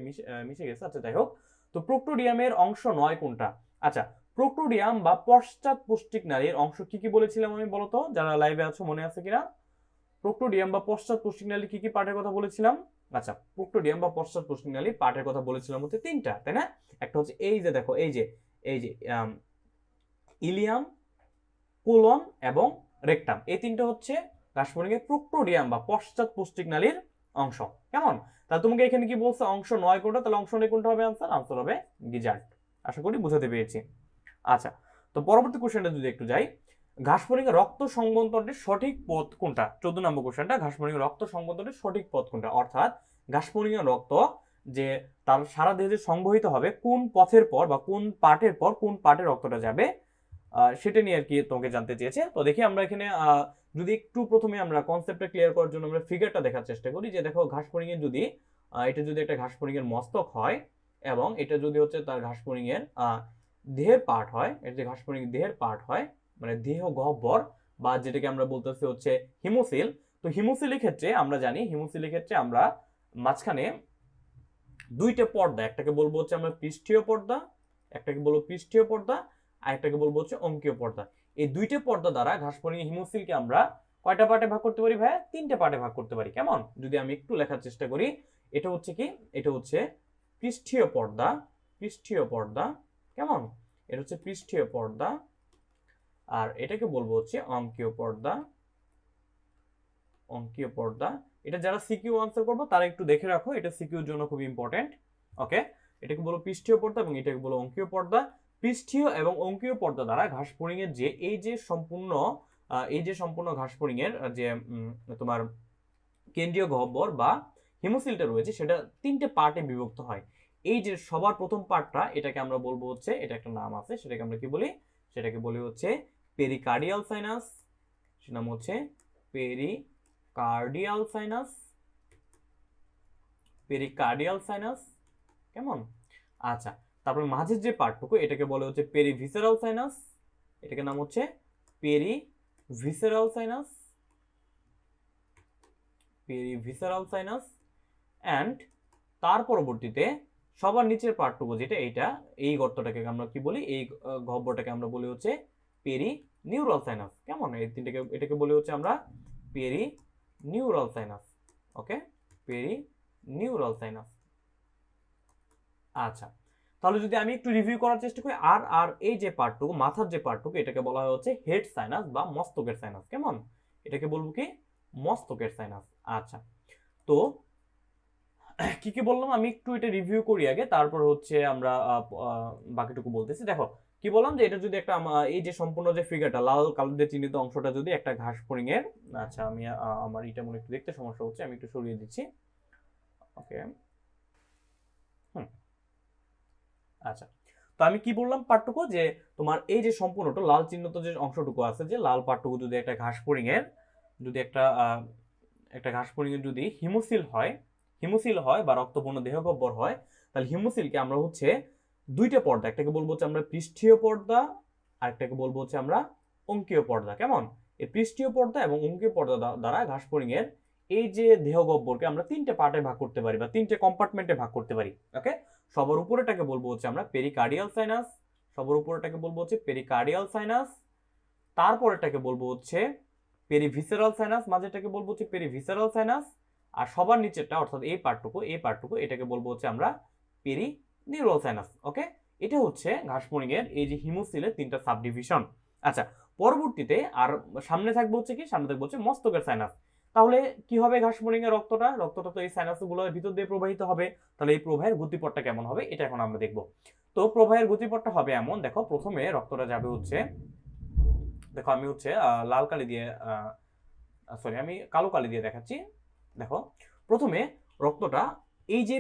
Speaker 1: মিশে গেছে। আচ্ছা, যাই হোক। তো প্রোক্টোডিয়ামের অংশ নয় কোনটা? আচ্ছা, প্রোক্টোডিয়াম বা পশ্চাৎ পুষ্টিক নালীর অংশ কি কি বলেছিলাম আমি? বলতো, যারা লাইভে আছো মনে আছে কিনা? প্রোক্টোডিয়াম বা পশ্চাৎ পুষ্টিক নালী কি কি পার্টের কথা বলেছিলাম? আচ্ছা, প্রোক্টোডিয়াম বা পশ্চাৎ পুষ্টিক নালী পার্টের কথা বলেছিলাম হচ্ছে তিনটা, তাই না? একটা হচ্ছে এই যে দেখো, এই যে ইলিয়াম, কোলন এবং রেকটাম, এই তিনটা হচ্ছে ঘাস ফড়িংয়ের প্রোক্টোডিয়াম বা পশ্চাৎ পুষ্টিক নালীর অংশ। কেমন? তাহলে তোমাকে এখানে কি বলছে? অংশ নয় কোনটা? তাহলে অংশ নয় কোনটা হবে আনসার হবে গিজার্ড। আশা করি বুঝাতে পেরেছি। আচ্ছা, তো পরবর্তী কোশ্চেনটা যদি একটু যাই, ঘাস ফড়িংয়ের রক্ত সংবহনতন্ত্রের সঠিক পথ কোনটা? 14 নম্বর কোশ্চেনটা, ঘাস ফড়িংয়ের রক্ত সংবহনতন্ত্রের সঠিক পথ কোনটা? অর্থাৎ ঘাস ফড়িংয়ের রক্ত যে তার সারা দেহে সংবহিত হবে, কোন পথের পর বা কোন পার্টে রক্তটা যাবে, সেটা নিয়ে আর কি তোমাকে জানতে চেয়েছে। তো দেখি আমরা এখানে যদি একটু প্রথমে আমরা কনসেপ্টটা ক্লিয়ার করার জন্য আমরা ফিগারটা দেখার চেষ্টা করি। যে দেখো, ঘাস ফড়িংয়ের যদি এটা যদি একটা ঘাস ফড়িংয়ের মস্তক হয়, এবং এটা যদি হচ্ছে তার ঘাস ফড়িংয়ের দেহের পার্ট হয়, এটা যে ঘাস ফড়িংয়ের দেহের পার্ট হয়, মানে দেহ গহ্বর, বা যেটাকে আমরা বলতেছি হচ্ছে হিমোসিল। তো হিমোসিলের ক্ষেত্রে আমরা জানি, আমরা মাঝখানে দুইটা পর্দা, একটাকে বলবো হচ্ছে আমরা পৃষ্ঠীয় পর্দা, আরেকটাকে বলবো হচ্ছে অঙ্কীয় পর্দা। এই দুইটা পর্দা দ্বারা ঘাসফড়িং হিমোসিলকে আমরা কয়টা পার্টে ভাগ করতে পারি ভাইয়া? 3টে পার্টে ভাগ করতে পারি। কেমন? যদি আমি একটু লেখার চেষ্টা করি, এটা হচ্ছে কি, এটা হচ্ছে পৃষ্ঠীয় পর্দা, পৃষ্ঠীয় পর্দা। কেমন? এটা হচ্ছে পৃষ্ঠীয় পর্দা, আর এটাকে বলবো হচ্ছে অঙ্কীয় পর্দা, অঙ্কীয় পর্দা। এটা যারা সিকিউ আনসার করবো তারা একটু দেখে রাখো, এটা সিকিউর জন্য খুব ইম্পর্টেন্ট। ওকে, এটাকে বলো পৃষ্ঠীয় পর্দা এবং এটাকে বলো অঙ্কীয় পর্দা। পৃষ্ঠীয় এবং অঙ্কীয় পর্দা দ্বারা ঘাসফড়িং এর যে এই যে সম্পূর্ণ ঘাসফড়িং এর যে তোমার কেন্দ্রীয় গহ্বর বা হিমোসিলটা রয়েছে সেটা 3টে পার্টে বিভক্ত হয়। এই যে সবার প্রথম পার্টটা, এটাকে আমরা বলবো হচ্ছে, এটা একটা নাম আছে, সেটাকে আমরা কি বলি? সেটাকে বলি হচ্ছে পেরিকার্ডিয়াল সাইনাস। সে নাম হচ্ছে পেরিকার্ডিয়াল সাইনাস, পেরিকার্ডিয়াল সাইনাস। কেমন? আচ্ছা, তারপরে মাঝের যে পার্টটুকু এটাকে বলে হচ্ছে পেরিভিসেরাল সাইনাস, এটাকে নাম হচ্ছে perivisceral sinus, perivisceral sinus. And তার পরবর্তীতে সবার নিচের পার্টটুকু যেটা, এইটা, এই গর্তটাকে আমরা কি বলি? এই গহ্বরটাকে আমরা বলি হচ্ছে পেরিনিউরাল সাইনাস। কেমন? এই তিনটাকে, এটাকে বলি হচ্ছে আমরা পেরিনিউরাল সাইনাস। ওকে, পেরিনিউরাল সাইনাস। আচ্ছা, তাহলে যদি আমি একটু রিভিউ করার চেষ্টা করি, আর এই যে পার্টটুকু, মাথার যে পার্টটুকু, এটাকে বলা হয় হচ্ছে হেড সাইনাস বা মস্তকের সাইনাস। কেমন? এটাকে বলবো কি? মস্তকের সাইনাস। আচ্ছা, তো কি কি বললাম আমি একটু এটা রিভিউ করি আগে, তারপর হচ্ছে আমরা বাকিটুকু বলতেছি। দেখো কি বললাম, যে এটা যদি একটা এই যে সম্পূর্ণ যে ফিগারটা লাল কালার দিয়ে চিহ্নিত অংশটা যদি একটা ঘাসফড়িং এর, আচ্ছা আমি আমার এটা মনে একটু দেখতে সমস্যা হচ্ছে, আমি একটু সরিয়ে দিচ্ছি। ওকে, আচ্ছা, তো আমি কি বললাম পার্টটুকু, যে তোমার এই যে সম্পূর্ণটা লাল চিহ্নিত যে অংশটুকু আছে, যে লাল পার্টটুকু যদি একটা ঘাসফড়িং এর, যদি একটা ঘাসফড়িং এর যদি হিমোসিল হয় বা রক্তপূর্ণ দেহগহ্বর হয়, তাহলে হিমোসিলকে আমরা হচ্ছে দুইটা পর্দা, একটাকে বলবো হচ্ছে আমরা পৃষ্ঠীয় পর্দা, আরেকটাকে বলবো হচ্ছে আমরা অঙ্কীয় পর্দা। কেমন? এই পৃষ্ঠীয় পর্দা এবং অঙ্কীয় পর্দা দ্বারা ঘাসফড়িং এর এই যে দেহগহ্বরকে আমরা 3টে পার্টে ভাগ করতে পারি বা 3টে কম্পার্টমেন্টে ভাগ করতে পারি। ওকে, সবার উপরেটাকে বলবো হচ্ছে আমরা পেরিকার্ডিয়াল সাইনাস, সবার উপরেটাকে বলবো হচ্ছে পেরিকার্ডিয়াল সাইনাস, তারপরেটাকে বলবো হচ্ছে পেরিভিসেরাল সাইনাস, মাঝেরটাকে বলবো হচ্ছে পেরিভিসেরাল সাইনাস, আর সবার নিচেরটা অর্থাৎ এই পার্টটুকু এটাকে বলবো হচ্ছে আমরা পেরিনিউরাল সাইনাস। ওকে, এটা হচ্ছে ঘাসফড়িং এর এই যে হিমোসিলের 3টা সাবডিভিশন। আচ্ছা, পরবর্তীতে আর সামনে থাকবে হচ্ছে কি? সামনে থাকবে হচ্ছে মস্তকের সাইনাস। তাহলে কি হবে? ঘাসফড়িং এর রক্তটা তো এই সাইনাসগুলোর ভিতর দিয়ে প্রবাহিত হবে। তাহলে এই প্রবাহের গতিপথটা কেমন হবে এটা এখন আমরা দেখব। তো প্রবাহের গতিপথটা হবে এমন, দেখো প্রথমে রক্তটা যাবে হচ্ছে, দেখো আমি হচ্ছে লাল কালি দিয়ে সরি আমি কালো কালি দিয়ে দেখাচ্ছি। দেখো প্রথমে রক্তটা এই যে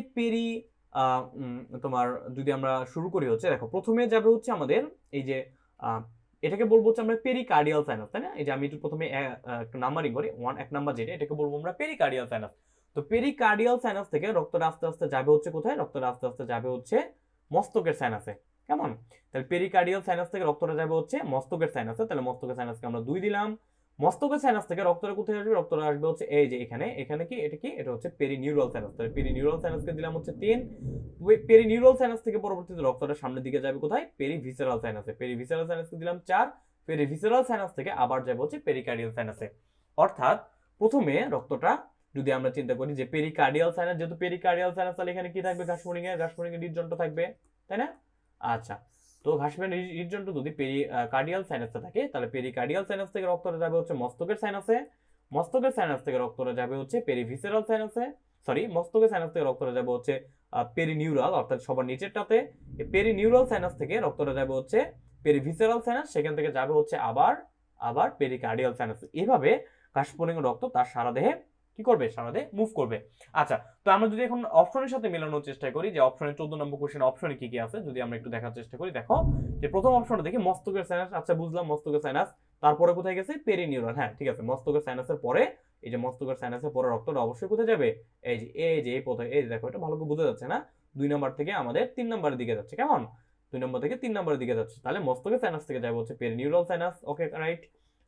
Speaker 1: তোমার যদি আমরা শুরু করি হচ্ছে, দেখো প্রথমে যাবে হচ্ছে আমাদের এই যে এটাকে বলবো হচ্ছে আমরা পেরিকার্ডিয়াল সাইনাস, তাই না? এই যে আমি একটু প্রথমে একটু নাম্বারিং করি, 1 নাম্বার যেটা, এটাকে বলবো আমরা পেরিকার্ডিয়াল সাইনাস। তো পেরিকার্ডিয়াল সাইনাস থেকে রক্তটা আস্তে আস্তে যাবে হচ্ছে কোথায়? রক্তটা আস্তে আস্তে যাবে হচ্ছে মস্তকের সাইনাসে। কেমন? তাহলে পেরিকার্ডিয়াল সাইনাস থেকে রক্তটা যাবে হচ্ছে মস্তকের সাইনাসে, তাহলে মস্তকের সাইনাসকে আমরা 2 দিলাম। মস্তকের সাইনাস থেকে রক্তটা কোথায় আসবে? রক্তটা আসবে হচ্ছে এই যে এখানে, এখানে কি এটা কি? এটা হচ্ছে পেরিনিউরাল সাইনাস। তাহলে পেরিনিউরাল সাইনাসকে দিলাম হচ্ছে 3। পেরিনিউরাল সাইনাস থেকে পরবর্তীতে রক্তটা সামনের দিকে যাবে কোথায়? পেরিভিসেরাল সাইনাসে। পেরিভিসেরাল সাইনাসকে দিলাম 4। পেরিভিসেরাল সাইনাস থেকে আবার যাবে হচ্ছে পেরিকার্ডিয়াল সাইনাসে। অর্থাৎ প্রথমে রক্তটা যদি আমরা চিন্তা করি যে পেরিকার্ডিয়াল সাইনাস, যেহেতু পেরিকার্ডিয়াল সাইনাস, তাহলে এখানে কি থাকবে? ঘাসফড়িং এর হৃদযন্ত্র থাকবে, তাই না? আচ্ছা, তো ঘাসফড়িং হৃদযন্ত্র যদি পেরিকার্ডিয়াল সাইনাসে থাকে, তাহলে পেরিকার্ডিয়াল সাইনাস থেকে রক্তটা যাবে হচ্ছে মস্তকের সাইনাসে। মস্তকের সাইনাস থেকে রক্তটা যাবে হচ্ছে পেরিভিসেরাল সাইনাসে, সরি মস্তকের সাইনাস থেকে রক্তটা যাবে হচ্ছে পেরিনিউরাল, অর্থাৎ সবার নিচেরটাতে। পেরিনিউরাল সাইনাস থেকে রক্তটা যাবে হচ্ছে পেরিভিসেরাল সাইনাস, সেখান থেকে যাবে হচ্ছে আবার পেরিকার্ডিয়াল সাইনাস। এইভাবে ঘাসফড়িং রক্ত তার সারা দেহে কি করবে? সারা দেহে মুভ করবে। আচ্ছা, তো আমরা যদি এখন অপশনের সাথে মেলানোর চেষ্টা করি, যে অপশনে 14 নম্বর কোশ্চেন অপশনে কি কি আছে, যদি আমরা একটু দেখার চেষ্টা করি, দেখো যে প্রথম অপশনটা দেখি মস্তকের সাইনাস। আচ্ছা বুঝলাম, মস্তকের সাইনাস, তারপরে কোথায় গেছে? পেরিনিউরাল। হ্যাঁ ঠিক আছে, মস্তকের সাইনাসের পরে, এই যে মস্তকের সাইনাসের পরে রক্তটা অবশ্যই কোথায় যাবে? এই প্রথমে, এই দেখো এটা ভালো করে বোঝা যাচ্ছে না? 2 নম্বর থেকে আমাদের 3 নম্বরের দিকে যাচ্ছে। কেমন? 2 নম্বর থেকে 3 নম্বরের দিকে যাচ্ছে, তাহলে মস্তকের সাইনাস থেকে যাবে হচ্ছে পেরিনিউরাল সাইনাস। Okay right.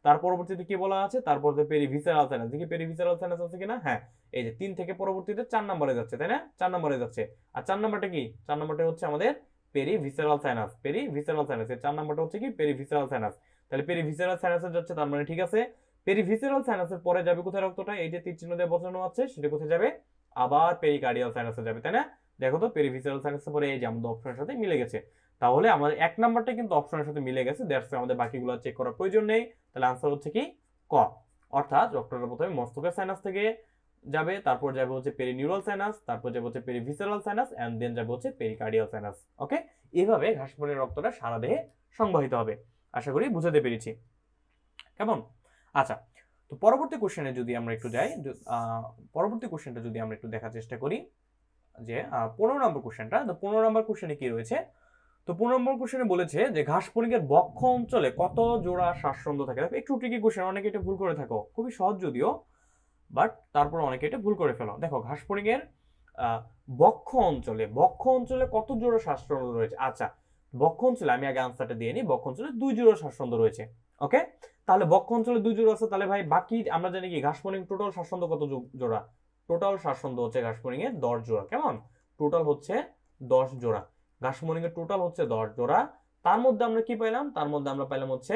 Speaker 1: তার পরবর্তীতে কি বলা আছে? তারপর পেরিভিসেরাল সাইনাস, দেখি পেরিভিসেরাল সাইনাস আছে কিনা। হ্যাঁ, এই যে 3 থেকে পরবর্তীতে 4 নম্বরে যাচ্ছে, তাই না? 4 নম্বরে যাচ্ছে। আর 4 নম্বরটা কি? 4 নম্বরটা হচ্ছে আমাদের পেরিভিসেরাল সাইনাস, পেরিভিসেরাল সাইনাস এর 4 নাম্বারটা হচ্ছে কি পেরিভিসেরাল সাইনাস। তাহলে পেরিভিসেরাল সাইনাসে যাচ্ছে, তার মানে ঠিক আছে। পেরিভিসেরাল সাইনাসের পরে যাবে কোথায় রক্তটা, এই যে তীর চিহ্ন দিয়ে বোঝানো আছে সেটা কোথায় যাবে, আবার পেরিকার্ডিয়াল সাইনাসে যাবে, তাই না? দেখো তো পেরিভিসেরাল সাইনাসের পরে এই যে আমাদের অপশনের সাথে মিলে গেছে, তাহলে আমাদের 1 নাম্বারটা কিন্তু অপশনের সাথে মিলে গেছে, দ্যাটস আমাদের বাকিগুলো চেক করার প্রয়োজন নেই। তাহলে आंसर হচ্ছে কি ক, অর্থাৎ রক্তটা প্রথমে মস্তকের সাইনাস থেকে যাবে, তারপর যাবে হচ্ছে পেরিনিউরাল সাইনাস, তারপর যাবে হচ্ছে পেরিভিসেরাল সাইনাস এন্ড দেন যাবে হচ্ছে পেরিকার্ডিয়াল সাইনাস। ওকে, এইভাবে ঘাসফড়িংয়ের রক্তটা সারা দেহে সংবাহিত হবে। আশা করি বুঝাতে পেরেছি, কেমন? আচ্ছা, তো পরবর্তী কোশ্চেনে যদি আমরা একটু যাই, পরবর্তী কোশ্চেনটা যদি আমরা একটু দেখার চেষ্টা করি, যে 15 নম্বর কোশ্চেনটা, তো 15 নম্বর কোশ্চেনে কি রয়েছে, তো 15 নম্বর কোশ্চেনে বলেছে যে ঘাসফড়িংয়ের বক্ষ অঞ্চলে কত জোড়া শ্বাসরন্ধ্র থাকে। একটু ট্রিকি কোশ্চেন, অনেকে এটা ভুল করে থাকো, খুবই সহজ যদিও, বাট তারপর অনেকে এটা ভুল করে ফেলো। দেখো ঘাসফড়িংয়ের বক্ষ অঞ্চলে কত জোড়া শ্বাসরন্ধ্র রয়েছে। আচ্ছা, বক্ষ অঞ্চলে আমি আগে আনসারটা দিয়ে নিই, বক্ষ অঞ্চলে 2 জোড়া শ্বাসরন্ধ্র রয়েছে। ওকে, তাহলে বক্ষ অঞ্চলে 2 জোড়া আছে, তাহলে ভাই বাকি আমরা জানি কি ঘাসফড়িং টোটাল শ্বাসরন্ধ্র কত জোড়া, টোটাল শ্বাসরন্ধ্র হচ্ছে ঘাসফড়িং এর 10 জোড়া। কেমন? টোটাল হচ্ছে 10 জোড়া, ঘাসফড়িং এর টোটাল হচ্ছে 10 জোড়া। তার মধ্যে আমরা কি পাইলাম, তার মধ্যে আমরা পাইলাম হচ্ছে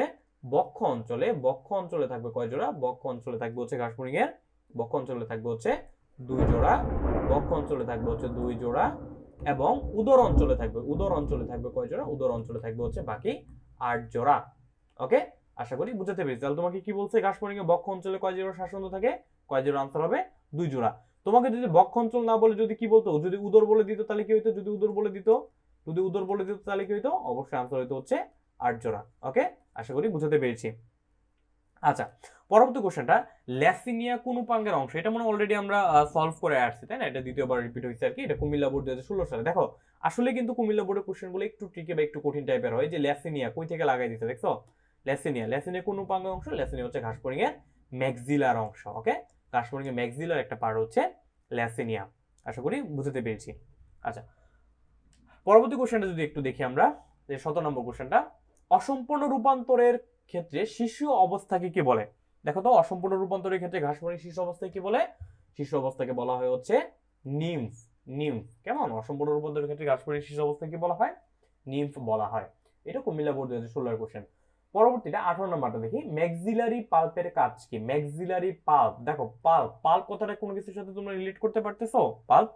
Speaker 1: বক্ষ অঞ্চলে থাকবে কয় জোড়া, বক্ষ অঞ্চলে থাকবে হচ্ছে ঘাসফড়িং এর, বক্ষ অঞ্চলে থাকবে হচ্ছে 2 জোড়া, বক্ষ অঞ্চলে থাকবে হচ্ছে 2 জোড়া, এবং উদর অঞ্চলে থাকবে কয় জোড়া, উদর অঞ্চলে থাকবে হচ্ছে বাকি 8 জোড়া। ওকে, আশা করি বুঝতে পেরেছি। তাহলে তোমাকে কি বলছে, ঘাসফড়িং এর বক্ষ অঞ্চলে কয় জোড়া শ্বাসরন্ধ্র থাকে, কয় জোড়া, আনসার হবে 2 জোড়া। তোমাকে যদি বক্ষ অঞ্চল না বলে যদি কি বলতো, যদি উদর বলে দিত তাহলে কি হইতো, যদি উদর বলে দিত তাহলে কি হইতো, অবশ্যই আনসার হইতো হচ্ছে 8 জোড়া। ওকে, আশা করি বুঝতে পেরেছি। আচ্ছা, পরবর্তী কোশ্চেনটা, ল্যাসিনিয়া কোন উপাঙ্গের অংশ, এটা মনে অলরেডি আমরা সলভ করে আসছি, তাই না? এটা দ্বিতীয়বার রিপিট হয়েছে আর কি, এটা কুমিল্লা বোর্ড 2016 সালে। দেখো আসলে কিন্তু কুমিল্লা বোর্ডের কোশ্চেনগুলো একটু ট্রিকি বা একটু কঠিন টাইপের হয়। যে ল্যাসিনিয়া কই থেকে লাগাই দিতে, দেখছো? ল্যাসিনিয়া কোন উপাঙ্গের অংশ, ল্যাসিনিয়া হচ্ছে ঘাসফড়িং এর ম্যাক্সিলার অংশ। ওকে, ঘাসফড়িং এর ম্যাক্সিলার একটা পার্ট হচ্ছে ল্যাসিনিয়া। আশা করি বুঝতে পেরেছি। আচ্ছা, পরবর্তী কোশ্চেনটা যদি একটু দেখি আমরা, যে 17 নম্বর কোশ্চেনটা, অসম্পূর্ণ রূপান্তরের ক্ষেত্রে শিশু অবস্থাকে কি বলে। দেখো তো, অসম্পূর্ণ রূপান্তরের ক্ষেত্রে ঘাসফড়িং শিশু অবস্থায় কি বলে, শিশু অবস্থাকে বলা হয় হচ্ছে নিম্ফ। কেমন? অসম্পূর্ণ রূপান্তরের ক্ষেত্রে ঘাসফড়িং শিশু অবস্থায় কি বলা হয়, নিম্ফ বলা হয়। এটা কুমিল্লা বোর্ড 2016 এর কোশ্চেন। পরবর্তীটা 18 নম্বরটা দেখি, ম্যাক্সিলারি পাল্পের কাজ কি। ম্যাক্সিলারি পাল্প, দেখো পাল্প কথাটা কোনো কিছুর সাথে তোমরা রিলেট করতে পারতেছো, পাল্প।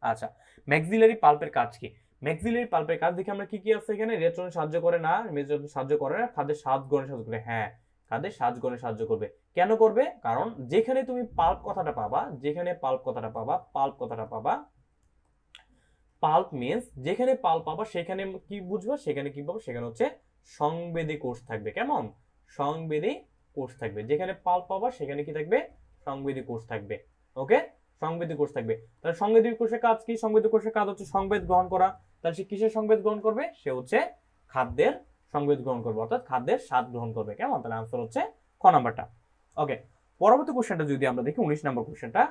Speaker 1: আচ্ছা, ম্যাক্সিলারি পাল্পের কাজ কি, ম্যাক্সিলারি পাল্পের কাজ দেখি আমরা কি কি আছে এখানে, রেচনে সাহায্য করে না, মেজনে সাহায্য করে না, খাদ্যের স্বাদ গ্রহণে সাহায্য করে, হ্যাঁ খাদ্যের স্বাদ গ্রহণে সাহায্য করবে। কেন করবে? কারণ যেখানে তুমি পাল্প কথাটা পাবা, পাল্প মিন্স যেখানে পাল্প পাবা সেখানে কি বুঝবা, সেখানে কি পাবো, সেখানে হচ্ছে সংবেদী কোষ থাকবে। কেমন? সংবেদী কোষ থাকবে, যেখানে পাল্প পাবা সেখানে কি থাকবে, সংবেদী কোষ থাকবে। ওকে, সংবেদী কোষ থাকবে। তাহলে সংবেদী কোষের কাজ কি, সংবেদী কোষের কাজ হচ্ছে সংবেদ গ্রহণ করা। তাহলে সে কিসের সংবেদ গ্রহণ করবে, সে হচ্ছে খাদ্যের সংবেদ গ্রহণ করবে, অর্থাৎ খাদ্যের স্বাদ গ্রহণ করবে। কেমন? তাহলে আনসার হচ্ছে খ নাম্বারটা। ওকে, পরবর্তী কোশ্চেনটা যদি আমরা দেখি 19 নম্বর কোশ্চেনটা,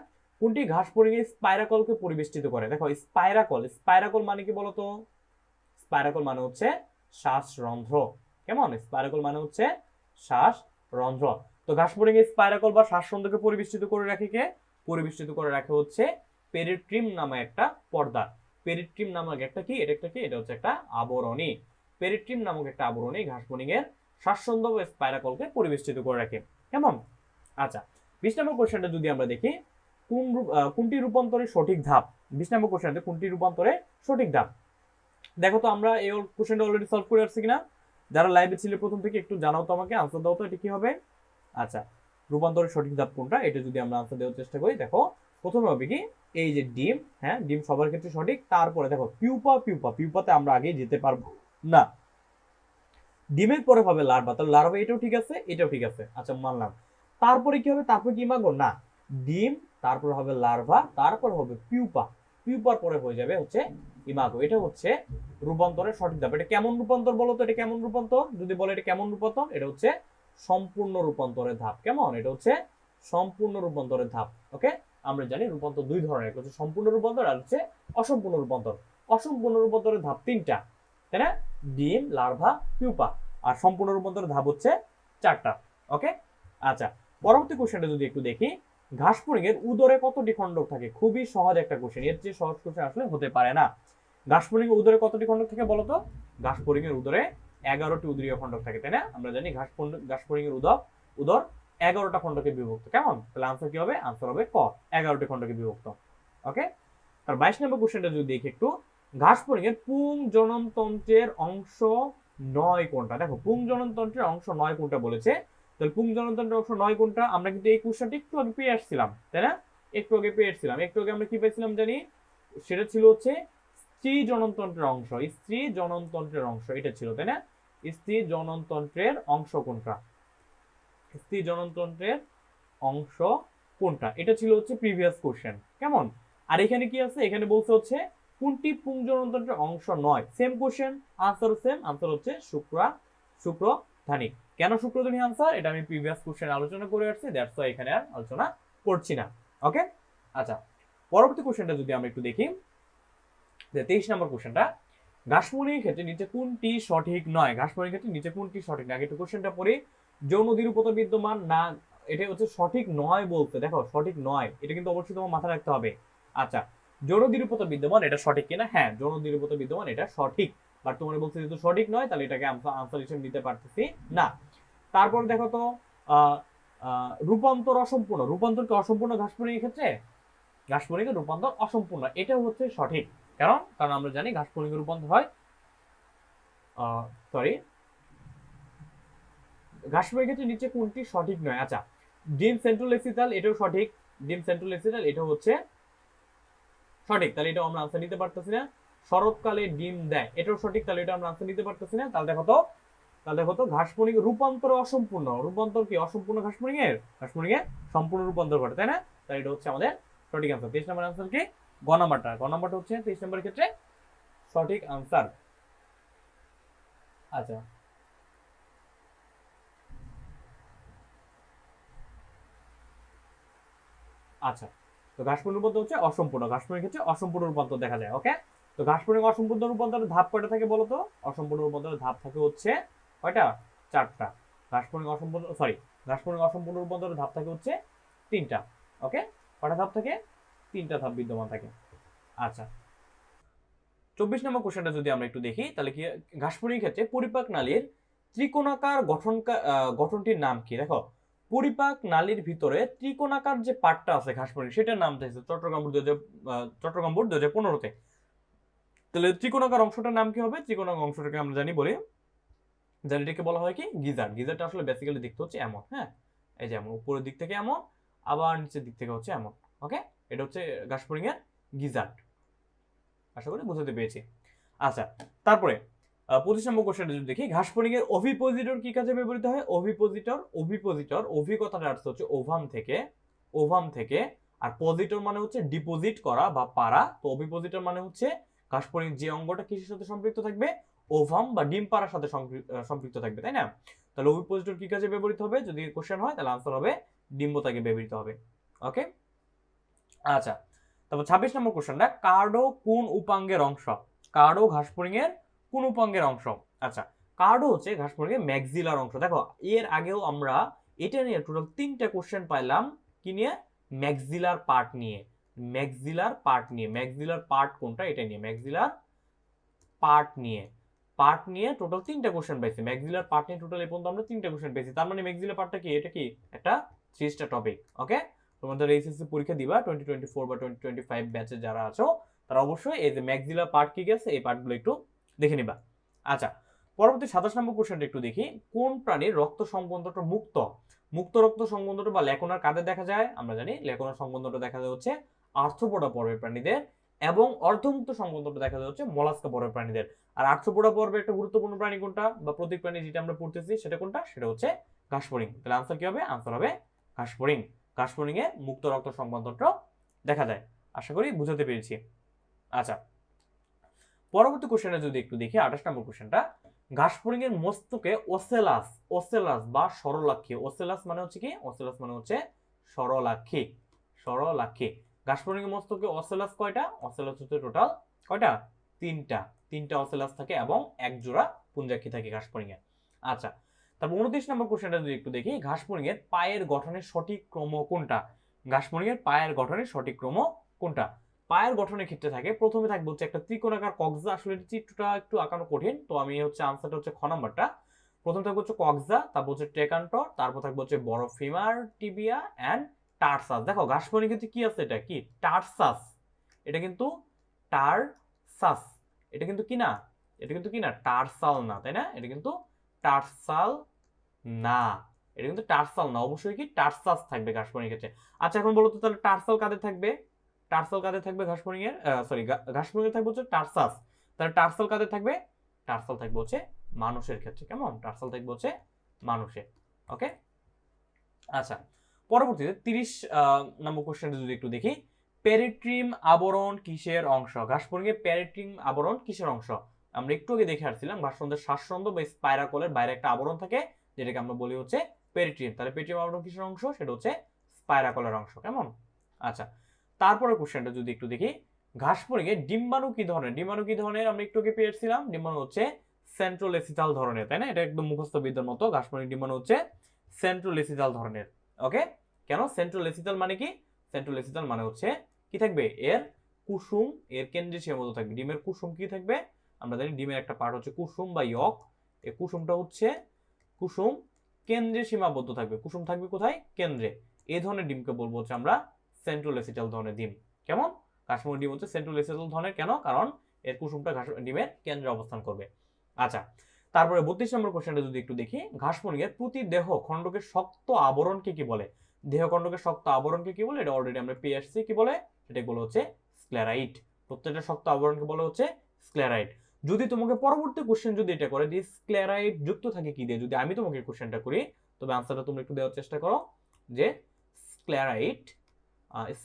Speaker 1: কোনটি ঘাসফড়িং এর স্পাইরাকলকে পরিবেষ্টিত করে। দেখো স্পাইরাকল মানে কি বলতো, স্পাইরাকল মানে হচ্ছে শ্বাসরন্ধ্র। কেমন? স্পাইরাকল মানে হচ্ছে শ্বাসরন্ধ্র। তো ঘাসফড়িং এর স্পাইরাকল বা শ্বাসরন্ধ্রকে পরিবেষ্টিত করে রাখে কে, পরিবেষ্টিত করে রাখে হচ্ছে পেরিট্রিম নামে একটা পর্দা। পেরিট্রিম নামক একটা কি, এটা হচ্ছে একটা আবরণী। পেরিট্রিম নামক একটা আবরণী ঘাসফড়িং এর শ্বাসরন্ধ্র বা স্পাইরাকলকে পরিবেষ্টিত করে রাখে। কেমন? আচ্ছা, 20 নম্বর কোশ্চেনটা যদি আমরা দেখি, কোনটি রূপান্তরের সঠিক ধাপ। 20 নম্বর কোশ্চেনটা কোনটি রূপান্তরের সঠিক ধাপ। দেখো তো, আমরা এই কোশ্চেনটা অলরেডি সলভ করে আসছি কিনা, যারা লাইভে ছিল প্রথম থেকে একটু জানাও তো আমাকে, আনসার দাও তো এটা কি হবে। আচ্ছা, রূপান্তরের সঠিক ধাপ কোনটা, এটা যদি আমরা আনসার দেওয়ার চেষ্টা করি, দেখো প্রথমে হবে কি, এই যে ডিম, হ্যাঁ ডিম সবার ক্ষেত্রে সঠিক। তারপরে দেখো পিউপাতে আমরা আগে যেতে পারবো না, ডিমের পরে হবে লার্ভা, তাহলে লার্ভা এটাও ঠিক আছে, এটাও ঠিক আছে, আচ্ছা মানলাম। তারপরে কি হবে, তারপরে কি ইমাগো, না ডিম, তারপর হবে লার্ভা, তারপর হবে পিউপার পরে হয়ে যাবে হচ্ছে ইমাগো। এটা হচ্ছে রূপান্তরের সঠিক ধাপ। এটা কেমন রূপান্তর বলো তো, এটা কেমন রূপান্তর যদি বলে, এটা কেমন রূপান্তর, এটা হচ্ছে সম্পূর্ণ রূপান্তরের ধাপ। কেমন? এটা হচ্ছে সম্পূর্ণ রূপান্তরের ধাপ। ওকে, আমরা জানি রূপান্তর দুই ধরনের, একটা হচ্ছে সম্পূর্ণ রূপান্তর আর হচ্ছে অসম্পূর্ণ রূপান্তর। অসম্পূর্ণ রূপান্তরের ধাপ 3টা, তাই না? ডিম, লার্ভা, পিউপা। আর সম্পূর্ণ রূপান্তরের ধাপ হচ্ছে 4টা। ওকে, আচ্ছা, পরবর্তী কোশ্চেনটা যদি একটু দেখি, ঘাসফড়িং এর উদরে কতটি খণ্ডক থাকে। খুবই সহজ একটা কোশ্চেন, এর চেয়ে সহজ কোশ্চেন আসলে হতে পারে না। ঘাসফড়িং এর উদরে কতটি খণ্ডক থাকে বলো তো? ঘাসফড়িং এর উদরে 11টি উদরীয় খণ্ডক থাকে, তাই না? আমরা জানি ঘাসফড়িং এর উদর 11টা খণ্ডকে বিভক্ত। কেমন? তাহলে আনসার কি হবে? আনসার হবে ক, 11টি খণ্ডকে বিভক্ত। ওকে, আর 22 নম্বর কোশ্চেনটা যদি দেখি একটু, ঘাসফড়িং এর পুং জননতন্ত্রের অংশ 9 কোনটা? দেখো পুং জননতন্ত্রের অংশ 9 কোনটা বলেছে। তাহলে পুং জননতন্ত্রের অংশ 9 কোনটা? আমরা কিন্তু এই কোশ্চেনটা একটু আগে পেয়ে আসছিলাম, তাই না? একটু আগে আমরা কি পেয়েছিলাম জানি? সেটা ছিল হচ্ছে স্ত্রী জননতন্ত্রের অংশ, স্ত্রী জননতন্ত্রের অংশ এটা ছিল, তাই না? স্ত্রী জননতন্ত্রের অংশ কোনটা? স্ত্রী জননতন্ত্রের অংশ কোনটা? এটা ছিল হচ্ছে প্রিভিয়াস কোশ্চেন। কেমন? আর এখানে কি আছে? এখানে বলছে হচ্ছে কোনটি পুং জননতন্ত্রের অংশ নয়। Same question, answer same, answer হচ্ছে শুক্রধানী। কেন শুক্রধানী আনসার? এটা আমি প্রিভিয়াস কোশ্চেন আলোচনা করে আসছি, দ্যাটস ওয়াই এখানে আর আলোচনা করছি না। ওকে, আচ্ছা পরবর্তী কোশ্চেনটা যদি আমরা একটু দেখি, 23 নম্বর কোশ্চেনটা, ঘাসফড়িং ক্ষেত্রে নিচে কোনটি সঠিক নয়? ঘাসফড়িং ক্ষেত্রে নিচে কোনটি সঠিক নয়? একটু কোশ্চেনটা পড়ি। যৌন দ্বিরূপতা বিদ্যমান না, এটা হচ্ছে সঠিক নয় বলতে, দেখো সঠিক নয়, এটা কিন্তু অবশ্যই তোমার মাথায় রাখতে হবে। আচ্ছা, যৌন দ্বিরূপতা বিদ্যমান এটা সঠিক কিনা? হ্যাঁ, যৌন দ্বিরূপতা বিদ্যমান এটা সঠিক, বাট তোমার বলছে যেহেতু সঠিক নয় তাহলে এটাকে আনসার হিসেবে নিতে পারতেছি না। তারপর দেখো তো রূপান্তর অসম্পূর্ণ, রূপান্তর কি অসম্পূর্ণ ঘাসফড়িং এর ক্ষেত্রে? ঘাসফড়িং এর রূপান্তর অসম্পূর্ণ, এটা হচ্ছে সঠিক। কারণ আমরা জানি ঘাসফড়িং এর রূপান্তর হয় ঘাসফড়িং এর ক্ষেত্রে নিচে কোনটি সঠিক নয়? আচ্ছা, ডিম সেন্ট্রোলেসিটাল এটাও সঠিক, ডিম সেন্ট্রোলেসিটাল এটাও হচ্ছে সঠিক, তাহলে এটা আমরা আনসার নিতে পারতেছি না। শরৎকালে ডিম দেয় এটাও সঠিক, তাহলে এটা আমরা আনসার নিতে পারতেছি না। তাহলে দেখো তো ঘাসফড়িং রূপান্তর অসম্পূর্ণ, রূপান্তর কি অসম্পূর্ণ? ঘাসফড়িং এর সম্পূর্ণ রূপান্তর ঘটে, তাই না? তাই এটা হচ্ছে আমাদের সঠিক আনসার। 23 নম্বর আনসার কি? গ নাম্বারটা হচ্ছে 23 নম্বরের ক্ষেত্রে সঠিক আনসার। আচ্ছা, আচ্ছা তো ঘাসফড়িং রূপান্তর হচ্ছে অসম্পূর্ণ, ঘাসফড়িং ক্ষেত্রে অসম্পূর্ণ রূপান্তর দেখা যায়। ওকে, তো ঘাসফড়িং অসম্পূর্ণ রূপান্তরের ধাপ কয়টা থাকে বলো তো? অসম্পূর্ণ রূপান্তরের ধাপ থাকে হচ্ছে কয়টা? 4টা। ঘাসফড়িং অসম্পূর্ণ রূপান্তরের ধাপ থাকে হচ্ছে 3টা। ওকে, কয়টা ধাপ থাকে? 3টা ধাপ বিদ্যমান থাকে। আচ্ছা, 24 নম্বর কোশ্চেনটা যদি আমরা একটু দেখি, তাহলে কি ঘাসফড়িং ক্ষেত্রে পরিপাক নালীর ত্রিকোণাকার গঠনটির নাম কি? দেখো পরিপাক নালীর ভিতরে ত্রিকোণাকার যে পার্টটা আছে ঘাসফড়িং, সেটার নাম দিয়েছে চট্টগ্রাম বোর্ড 2015-তে। তাহলে ত্রিকোণাকার অংশটার নাম কি হবে? ত্রিকোণাকার অংশটাকে আমরা জানি এটাকে বলা হয় কি? গিজারটা আসলে বেসিক্যালি দেখতে হচ্ছে এমন, হ্যাঁ, এই যে এমন উপরের দিক থেকে এমন, আবার নিচের দিক থেকে হচ্ছে এমন। ওকে, এটা হচ্ছে ঘাসফড়িং এর গিজার্ড। আশা করি বুঝতে পেরেছি। আচ্ছা, তারপরে 25 নম্বর কোশ্চেনটা যদি দেখি, ঘাসফড়িং এর ওভিপোজিটর কি কাজে ব্যবহৃত হয়? ওভিপোজিটর ওভি কথাটা অর্থ হচ্ছে ওভাম থেকে, আর পজিটর মানে হচ্ছে ডিপোজিট করা বা পারা। তো ওভিপোজিটর মানে হচ্ছে ঘাসফড়িং যে অঙ্গটা কিসের সাথে সম্পৃক্ত থাকবে? ওভাম বা ডিম পাড়ার সাথে সম্পৃক্ত থাকবে, তাই না? তাহলে ওভিপোজিটর কি কাজে ব্যবহৃত হবে? যদি কোশ্চেন হয় তাহলে আনসার হবে ডিম্বতাকে ব্যবহৃত হবে। ওকে, আচ্ছা তারপর 26 নম্বর কোশ্চেনটা, কার্ডো কোন উপাঙ্গের অংশ? কার্ডো ঘাসফড়িং এর কোন উপাঙ্গের অংশ? আচ্ছা, কার্ডো হচ্ছে ঘাসফড়িং এর ম্যাক্সিলার অংশ। দেখো এর আগেও আমরা এটা নিয়ে টোটাল 3টা কোশ্চেন পাইলাম, কি নিয়ে? ম্যাক্সিলার পার্ট নিয়ে। ম্যাক্সিলার পার্ট কোনটা? এটা নিয়ে ম্যাক্সিলার পার্ট নিয়ে টোটাল 3টা কোশ্চেন পাইছি। ম্যাক্সিলার পার্ট নিয়ে টোটাল এই পর্যন্ত আমরা 3টা কোশ্চেন পেয়েছি। তার মানে ম্যাক্সিলার পার্টটা কি? এটা কি একটা 3 স্টার টপিক। ওকে, তোমাদের এইচএসসি পরীক্ষা দিবা 2024 বা 2025 ব্যাচে যারা আছো তারা অবশ্যই এই যে ম্যাক্সিলার পার্ট কি গেছে এই পার্টগুলো একটু দেখে নিবা। আচ্ছা, পরবর্তী 27 নম্বর কোশ্চেনটা একটু দেখি, কোন প্রাণীর রক্ত সংবন্ধনটা মুক্ত রক্ত সংবন্ধনটা বা লেকোনার কাদের দেখা যায়? আমরা জানি লেকোনার সংবন্ধনটা দেখা যায় হচ্ছে আর্থ্রোপোডা পর্বের প্রাণীদের, এবং অর্ধমুক্ত সংবন্ধনটা দেখা যায় হচ্ছে মলাস্কা পর্বের প্রাণীদের। আর আর্থ্রোপোডা পর্বের একটা গুরুত্বপূর্ণ প্রাণী কোনটা বা প্রতীক প্রাণী যেটা আমরা পড়তেছি সেটা কোনটা? সেটা হচ্ছে ঘাসফড়িং। তাহলে আনসার কি হবে? আনসার হবে ঘাসফড়িং। ঘাসফড়িং এ মুক্ত রক্ত সংবন্ধনটা দেখা যায়। আশা করি বুঝাতে পেরেছি। আচ্ছা, পরবর্তী কোশ্চেনে যদি একটু দেখি 28 নম্বর কোশ্চেনটা, ঘাসফড়িং এর মস্তকে ওসেলাস বা সরলাক্ষী। ওসেলাস মানে হচ্ছে কি? ওসেলাস মানে হচ্ছে সরলাক্ষী। ঘাসফড়িং এর মস্তকে ওসেলাস কয়টা? ওসেলাস হচ্ছে টোটাল কয়টা? 3টা ওসেলাস থাকে এবং এক জোড়া পুঞ্জাক্ষী থাকে ঘাসফড়িং এ। আচ্ছা, তারপর 29 নম্বর কোশ্চেনটা যদি একটু দেখি, ঘাসফড়িং এর পায়ের গঠনের সঠিক ক্রম কোনটা? ঘাসফড়িং এর পায়ের গঠনের সঠিক ক্রম কোনটা? পায়ের গঠনের ক্ষেত্রে থাকে, প্রথমে থাকবে হচ্ছে একটা ত্রিকোণাকার কক্সা। আসলে চিত্রটা একটু আঁকানো কঠিন, তো আমি হচ্ছে আনসারটা হচ্ছে খ নাম্বারটা। প্রথম থাকবে হচ্ছে কক্সা, তারপর হচ্ছে ট্রেকান্টর, তারপর থাকবে হচ্ছে বড় ফিমার টিবিয়া এন্ড টার্সাস। দেখো ঘাসফড়িং কিন্তু কি আছে, এটা কি টার্সাস, এটা কিন্তু টার্সাস, এটা কিন্তু কি না, এটা কিন্তু কি না টার্সাল না, তাই না? এটা কিন্তু টার্সাল না, এটা কিন্তু টার্সাল না, অবশ্যই কি টার্সাস থাকবে ঘাসফড়িং ক্ষেত্রে। আচ্ছা এখন বলো তো তাহলে টার্সাল কাদের থাকবে, টার্সাল কাদের থাকবে ঘাসফড়িং এর, সরি ঘাসফড়িং এর থাকবে হচ্ছে টার্সাস, তাহলে টার্সাল কাদের থাকবে, টার্সাল থাকবে হচ্ছে মানুষের ক্ষেত্রে। কেমন? টার্সাল থাকবে হচ্ছে মানুষের। ওকে, আচ্ছা পরবর্তীতে 30 নম্বর কোশ্চেনটা যদি একটু দেখি, পেরিট্রিম আবরণ কিসের অংশ? ঘাসফড়িং এর পেরিট্রিম আবরণ কিসের অংশ? আমরা একটু আগে দেখে আসছিলাম ঘাসফড়িংয়ের শ্বাসরন্ধ্র বা স্পাইরাকলের বাইরে একটা আবরণ থাকে, যেটাকে আমরা বলি হচ্ছে পেরিট্রিম। তাহলে পেরিট্রিম আবরণ কিসের অংশ? সেটা হচ্ছে স্পাইরাকলের অংশ। কেমন? আচ্ছা তারপরে কোশ্চেনটা যদি একটু দেখি, ঘাসফড়িং এর ডিম্বাণু কি ধরনের? ডিম্বাণু কি ধরনের আমরা একটু আগে পেয়েছিলাম, ডিম্বাণু হচ্ছে সেন্ট্রোলেসিটাল ধরনের, তাই না? এটা একদম মুখস্থ বিদ্যার মতো, ঘাসফড়িং ডিম্বাণু হচ্ছে সেন্ট্রোলেসিটাল ধরনের। ওকে, কেন সেন্ট্রোলেসিটাল মানে কি? সেন্ট্রোলেসিটাল মানে হচ্ছে কি থাকবে, এর কুসুম এর কেন্দ্রে সীমাবদ্ধ থাকবে। ডিমের কুসুম কি থাকবে, আমরা জানি ডিমের একটা পার্ট হচ্ছে কুসুম বা ইয়ক, এই কুসুমটা হচ্ছে কুসুম কেন্দ্রে সীমাবদ্ধ থাকবে। কুসুম থাকবে কোথায়? কেন্দ্রে। এই ধরনের ডিমকে বলবো হচ্ছে আমরা সেন্ট্রোলেসিটাল ধরনের ডিম। কেমন? কাশ্মীর ডিম হচ্ছে সেন্ট্রোলেসিটাল ধরনের, কেন? কারণ এর কুসুমটা ডিমের কেন্দ্রে অবস্থান করবে। আচ্ছা তারপরে 32 নম্বর কোশ্চেনটা যদি একটু দেখি, ঘাসফড়িং এর প্রতি দেহ খণ্ডকে শক্ত আবরণকে কি বলে? দেহ খণ্ডকে শক্ত আবরণকে কি বলে? এটা অলরেডি আমরা পেয়ে আসছি, কি বলে? সেটা বলে হচ্ছে স্ক্লেরাইট। প্রত্যেকটা শক্ত আবরণকে বলা হচ্ছে স্ক্লেরাইট। যদি তোমাকে পরবর্তী কোশ্চেন যদি এটা করে যে স্ক্লেরাইট যুক্ত থাকে কি দিয়ে, যদি আমি তোমাকে কোশ্চেনটা করি, তবে আনসারটা তুমি একটু দেওয়ার চেষ্টা করো যে স্ক্লেরাইট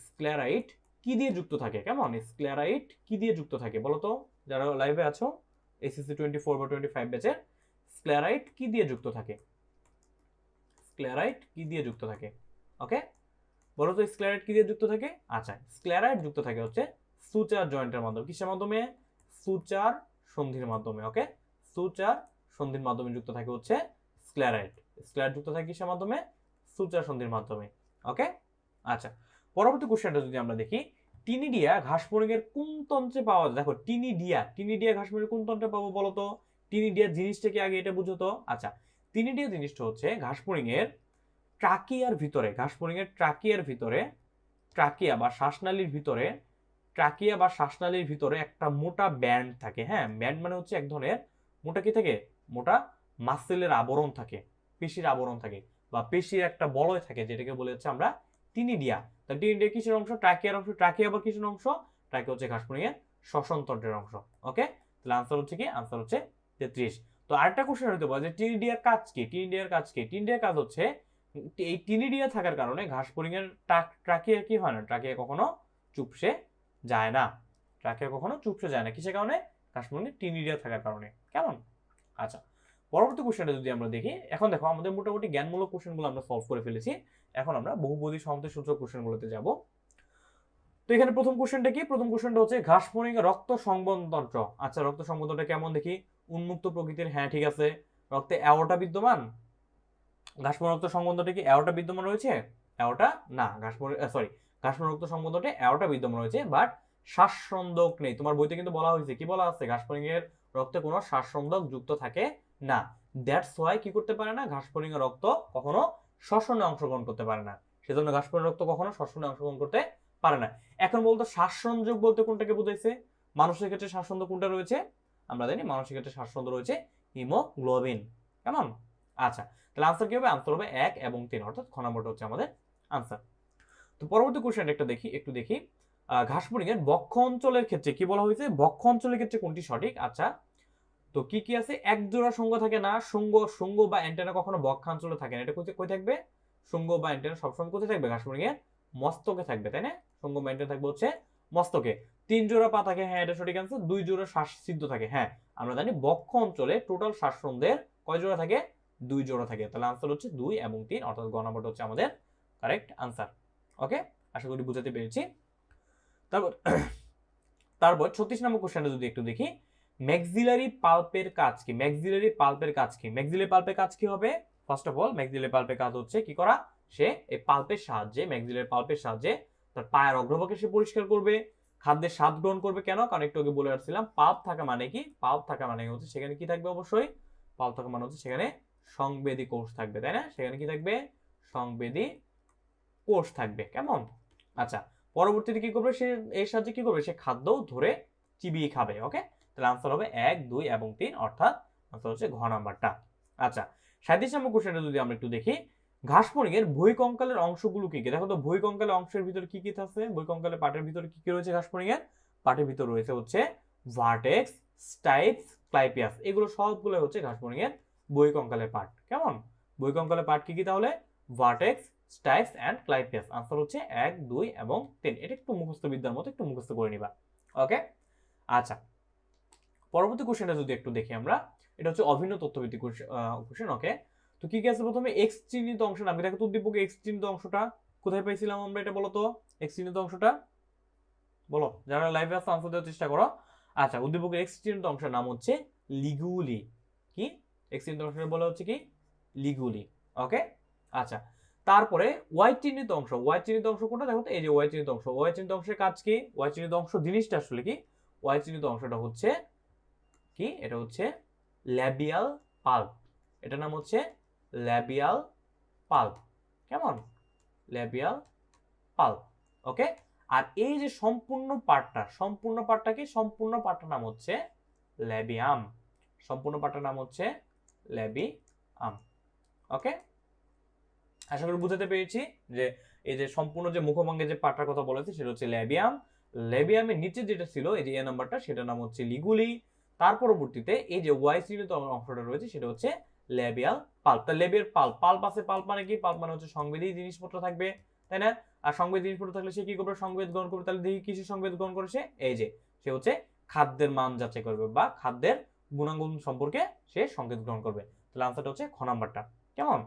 Speaker 1: স্ক্লেরাইট কি দিয়ে যুক্ত থাকে? কেমন? স্ক্লেরাইট কি দিয়ে যুক্ত থাকে বলো তো, যারা লাইভে আছো এসএসসি 24 বা 25 ব্যাচের, স্ক্লেরাইট কি দিয়ে যুক্ত থাকে? স্ক্লেরাইট কি দিয়ে যুক্ত থাকে? ওকে, বলো তো স্ক্লেরাইট কি দিয়ে যুক্ত থাকে? আচ্ছা স্ক্লেরাইট যুক্ত থাকে হচ্ছে সুচার জয়েন্টের মাধ্যমে। কিসের মাধ্যমে? সুচার সন্ধির মাধ্যমে। ওকে, সুচার সন্ধির মাধ্যমে যুক্ত থাকে হচ্ছে স্ক্লেরাইট। স্ক্লেরাইট যুক্ত থাকে কিসের মাধ্যমে? সুচার সন্ধির মাধ্যমে। ওকে, আচ্ছা পরবর্তী কোশ্চেনটা যদি আমরা দেখি, টিনিডিয়া ঘাসফড়িং এর কোন তন্ত্রে পাওয়া যায়? দেখো টিনিডিয়া ঘাসফড়িং এর কোন তন্ত্রে পাবো বলো তো? টিনিডিয়া জিনিসটা কি আগে এটা বুঝো তো। আচ্ছা টিনিডিয়া জিনিসটা হচ্ছে ঘাসফড়িং এর ট্রাকিয়ার ভিতরে, ঘাসফড়িং এর ট্রাকিয়ার ভিতরে, ট্রাকিয়া বা শ্বাসনালীর ভিতরে, ট্রাকিয়া বা শ্বাসনালীর ভিতরে একটা মোটা ব্যান্ড থাকে। হ্যাঁ, ব্যান্ড মানে হচ্ছে এক ধরনের মোটা কি থাকে, মোটা মাসেলের আবরণ থাকে, পেশির আবরণ থাকে বা পেশির একটা বলয় থাকে, যেটাকে বলে হচ্ছে আমরা টিনিডিয়া। তা টিনিডিয়া কিসের অংশ? ট্রাকিয়ার অংশ। ট্রাকিয়া আবার কিসের অংশ? ট্রাকিয়া হচ্ছে ঘাসফড়িং এর শ্বসন তন্ত্রের অংশ। ওকে, তাহলে আনসার হচ্ছে কি? আনসার হচ্ছে 33। তো আরেকটা কোশ্চেন হতে পারে যে টিনিডিয়ার কাজ কি? টিনিডিয়ার কাজ কি? টিনিডিয়ার কাজ হচ্ছে এই টিনিডিয়া থাকার কারণে ঘাসফড়িং এর ট্রাকিয়া কি হয় না, ট্রাকিয়া কখনো চুপসে যায় না, ট্রাকিয়া কখনো চুপসে যায় না। কিসের কারণে? ঘাসফড়িং এর টিনিডিয়া থাকার কারণে। কেমন? আচ্ছা পরবর্তী কোশ্চেনটা যদি আমরা দেখি, এখন দেখো আমাদের মোটামুটি জ্ঞানমূলক কোশ্চেনগুলো আমরা সলভ করে ফেলেছি, এখন আমরা বহুপদী সমতা সূচক কোশ্চেনগুলোতে যাব। তো এখানে প্রথম কোশ্চেনটা কি? প্রথম কোশ্চেনটা হচ্ছে ঘাসফড়িং এর রক্ত সংবহন তন্ত্র। আচ্ছা রক্ত সংবহনটা কেমন দেখি? উন্মুক্ত প্রকৃতির, হ্যাঁ ঠিক আছে। রক্তে অ্যাওর্টা বিদ্যমান, ঘাসফড়িং রক্ত সংবন্ধটা কি অ্যাওর্টা বিদ্যমান রয়েছে? অ্যাওর্টা না, ঘাসফড়িং রক্ত সংবন্ধতে অ্যাওর্টা বিদ্যমান রয়েছে, বাট শ্বাসরন্ধ্রক নেই। তোমার বইতে কিন্তু বলা হয়েছে, কি বলা আছে? ঘাসফড়িং এর রক্তে কোনো শ্বাসরন্ধ্রক যুক্ত থাকে না। দ্যাটস ওয়াই কি করতে পারে না, ঘাসফড়িং এর রক্ত কখনো শ্বসনে অংশগ্রহণ করতে পারে না। সেজন্য ঘাসফড়িং রক্ত কখনো শ্বসনে অংশগ্রহণ করতে পারে না। এখন বলতো শ্বাসসংযোগ বলতে কোনটাকে বোঝাইছে? মানুষের ক্ষেত্রে শ্বাসরন্ধ্র কোনটা রয়েছে? আমরা জানি মানুষের ক্ষেত্রে শ্বাসরন্ধ্র রয়েছে হিমোগ্লোবিন। কেমন? আচ্ছা তাহলে আনসার কি হবে? আনসার হবে 1 এবং 3, অর্থাৎ খ নম্বরটা হচ্ছে আমাদের আনসার। তো পরবর্তী কোশ্চেনটা একটু দেখি ঘাসফড়িং এর বক্ষ অঞ্চলের ক্ষেত্রে কি বলা হয়েছে? বক্ষ অঞ্চলের ক্ষেত্রে কোনটি সঠিক? আচ্ছা তো কি কি আছে? এক জোড়া শুঙ্গ থাকে না, শুঙ্গ বা অ্যান্টেনা কখনো বক্ষাঞ্চলে থাকে না। এটা কই থাকবে? শুঙ্গ বা অ্যান্টেনা সবসময় কোথায় থাকবে? ঘাসফড়িং এর মস্তকে থাকবে, তাই না? শুঙ্গ বা অ্যান্টেনা থাকবে হচ্ছে মস্তকে। 3 জোড়া পা থাকে, হ্যাঁ এটা সঠিক আনসার। 2 জোড়া শ্বাস সিদ্ধ থাকে, হ্যাঁ আমরা জানি বক্ষ অঞ্চলে টোটাল শ্বাসরন্ধ্রের কয় জোড়া থাকে? 2 জোড়া থাকে। তাহলে আনসার হচ্ছে 2 এবং 3, অর্থাৎ গ নাম্বারটা হচ্ছে আমাদের কারেক্ট আনসার। ওকে, আশা করি বুঝাতে পেরেছি। তারপর 36 নম্বর কোশ্চেনটা যদি একটু দেখি, ম্যাক্সিলারি পাল্পের কাজ কি? ম্যাক্সিলারি পাল্পের কাজ কি? ম্যাক্সিলারি পাল্পের কাজ কি হবে? ফার্স্ট অফ অল ম্যাক্সিলারি পাল্পের কাজ হচ্ছে কি করা? সে এই পাল্পের সাহায্যে, ম্যাক্সিলারি পাল্পের সাহায্যে তার পায়ের অগ্রভাগে সে পরিষ্কার করবে, খাদ্যের স্বাদ গ্রহণ করবে কেন? কারণ একটু আগে বলে আসছিলাম পাল্প থাকা মানে কি? পাল্প থাকা মানে হচ্ছে সেখানে কি থাকবে? অবশ্যই পাল্প থাকা মানে হচ্ছে সেখানে সংবেদী কোষ থাকবে, তাই না? সেখানে কি থাকবে? সংবেদী কোষ থাকবে। কেমন? আচ্ছা, পরবর্তীতে কি করবে? সে এর সাহায্যে কি করবে? সে খাদ্য ধরে চিবিয়ে খাবে। ওকে, তাহলে আনসার হবে 1, 2 এবং 3, অর্থাৎ আনসার হচ্ছে ঘ নাম্বারটা। আচ্ছা, 37 নম্বর কোশ্চেনটা যদি আমরা একটু দেখি, ঘাসফড়িং এর বহিঃকঙ্কালের অংশগুলো কি কি? দেখো তো বহিঃকঙ্কালের অংশের ভিতরে কি কি আছে? বহিঃকঙ্কালের পার্টের ভিতরে কি কি রয়েছে? ঘাসফড়িং এর পার্টের ভিতরে রয়েছে হচ্ছে ভার্টেক্স, স্টাইপস, ক্লাইপিয়াস। এগুলো সবগুলো হচ্ছে ঘাসফড়িং এর বহিঃকঙ্কালের পার্ট। কেমন? বহিঃকঙ্কালের পার্ট কি কি তাহলে? Vertex, stipes and clypeus. Answer হচ্ছে 1, 2 এবং 3। এটা একটু মুখস্থ বিদ্যার মতো একটু মুখস্থ করে নিবা। ওকে, আচ্ছা, পরবর্তী কোশ্চেনটা যদি একটু দেখি আমরা, এটা হচ্ছে অভিন্ন তথ্যভিত্তিক কোশ্চেন। ওকে, তো কি কি আছে? প্রথমে এক্স চিহ্নিত অংশ নাম। দেখো তো উদ্দীপকে এক্স চিহ্নিত অংশটা কোথায় পাইছিলাম আমরা? এটা বলো তো, এক্স চিহ্নিত অংশটা বলো, যারা লাইভে আছে আনসার দেওয়ার চেষ্টা করো। আচ্ছা, উদ্দীপকের এক্স চিহ্নিত অংশের নাম হচ্ছে লিগুলি। কি এক্স চিহ্নিত অংশটা বলা হচ্ছে কি? লিগুলি। ওকে, আচ্ছা, তারপরে ওয়াই চিহ্নিত অংশ। ওয়াই চিহ্নিত অংশ কোনটা? দেখো তো, এই যে ওয়াই চিহ্নিত অংশ। ওয়াই চিহ্নিত অংশের কাজ কি? ওয়াই চিহ্নিত অংশ জিনিসটা আসলে কি? ওয়াই চিহ্নিত অংশটা হচ্ছে কি? এটা হচ্ছে ল্যাবিয়াল পাল্প। এটার নাম হচ্ছে ল্যাবিয়াল পাল্প। কেমন? Labial pulp. ওকে, আর এই যে সম্পূর্ণ পার্টটা কি? সম্পূর্ণ পার্টটার নাম হচ্ছে ল্যাবিয়াম। সম্পূর্ণ পার্টটার নাম হচ্ছে ল্যাবিয়াম। ওকে, আশা করি বুঝাতে পেরেছি যে এই যে সম্পূর্ণ যে মুখভঙ্গের যে পার্টটার কথা বলেছি সেটা হচ্ছে ল্যাবিয়াম। ল্যাবিয়ামের নিচে যেটা ছিল এই যে এ নাম্বারটা, সেটার নাম হচ্ছে লিগুলি। তার পরবর্তীতে এই যে ওয়াই চিহ্নিত অংশটা রয়েছে সেটা হচ্ছে ল্যাবিয়াল পাল্প। তা ল্যাবিয়াল পাল্প, পাল্প আছে, পাল্প মানে কি? পাল্প মানে হচ্ছে সংবেদী জিনিসপত্র থাকবে, তাই না? আর সংবেদী জিনিসপত্র থাকলে সে কি করবে? সংবেদ গ্রহণ করবে। তাহলে দেখি কিসের সংবেদ গ্রহণ করেছে? এই যে সে হচ্ছে খাদ্যের মান যাচাই করবে বা খাদ্যের গুণাগুণ সম্পর্কে সে সংকেত গ্রহণ করবে। তাহলে আনসারটা হচ্ছে খ নাম্বারটা। কেমন?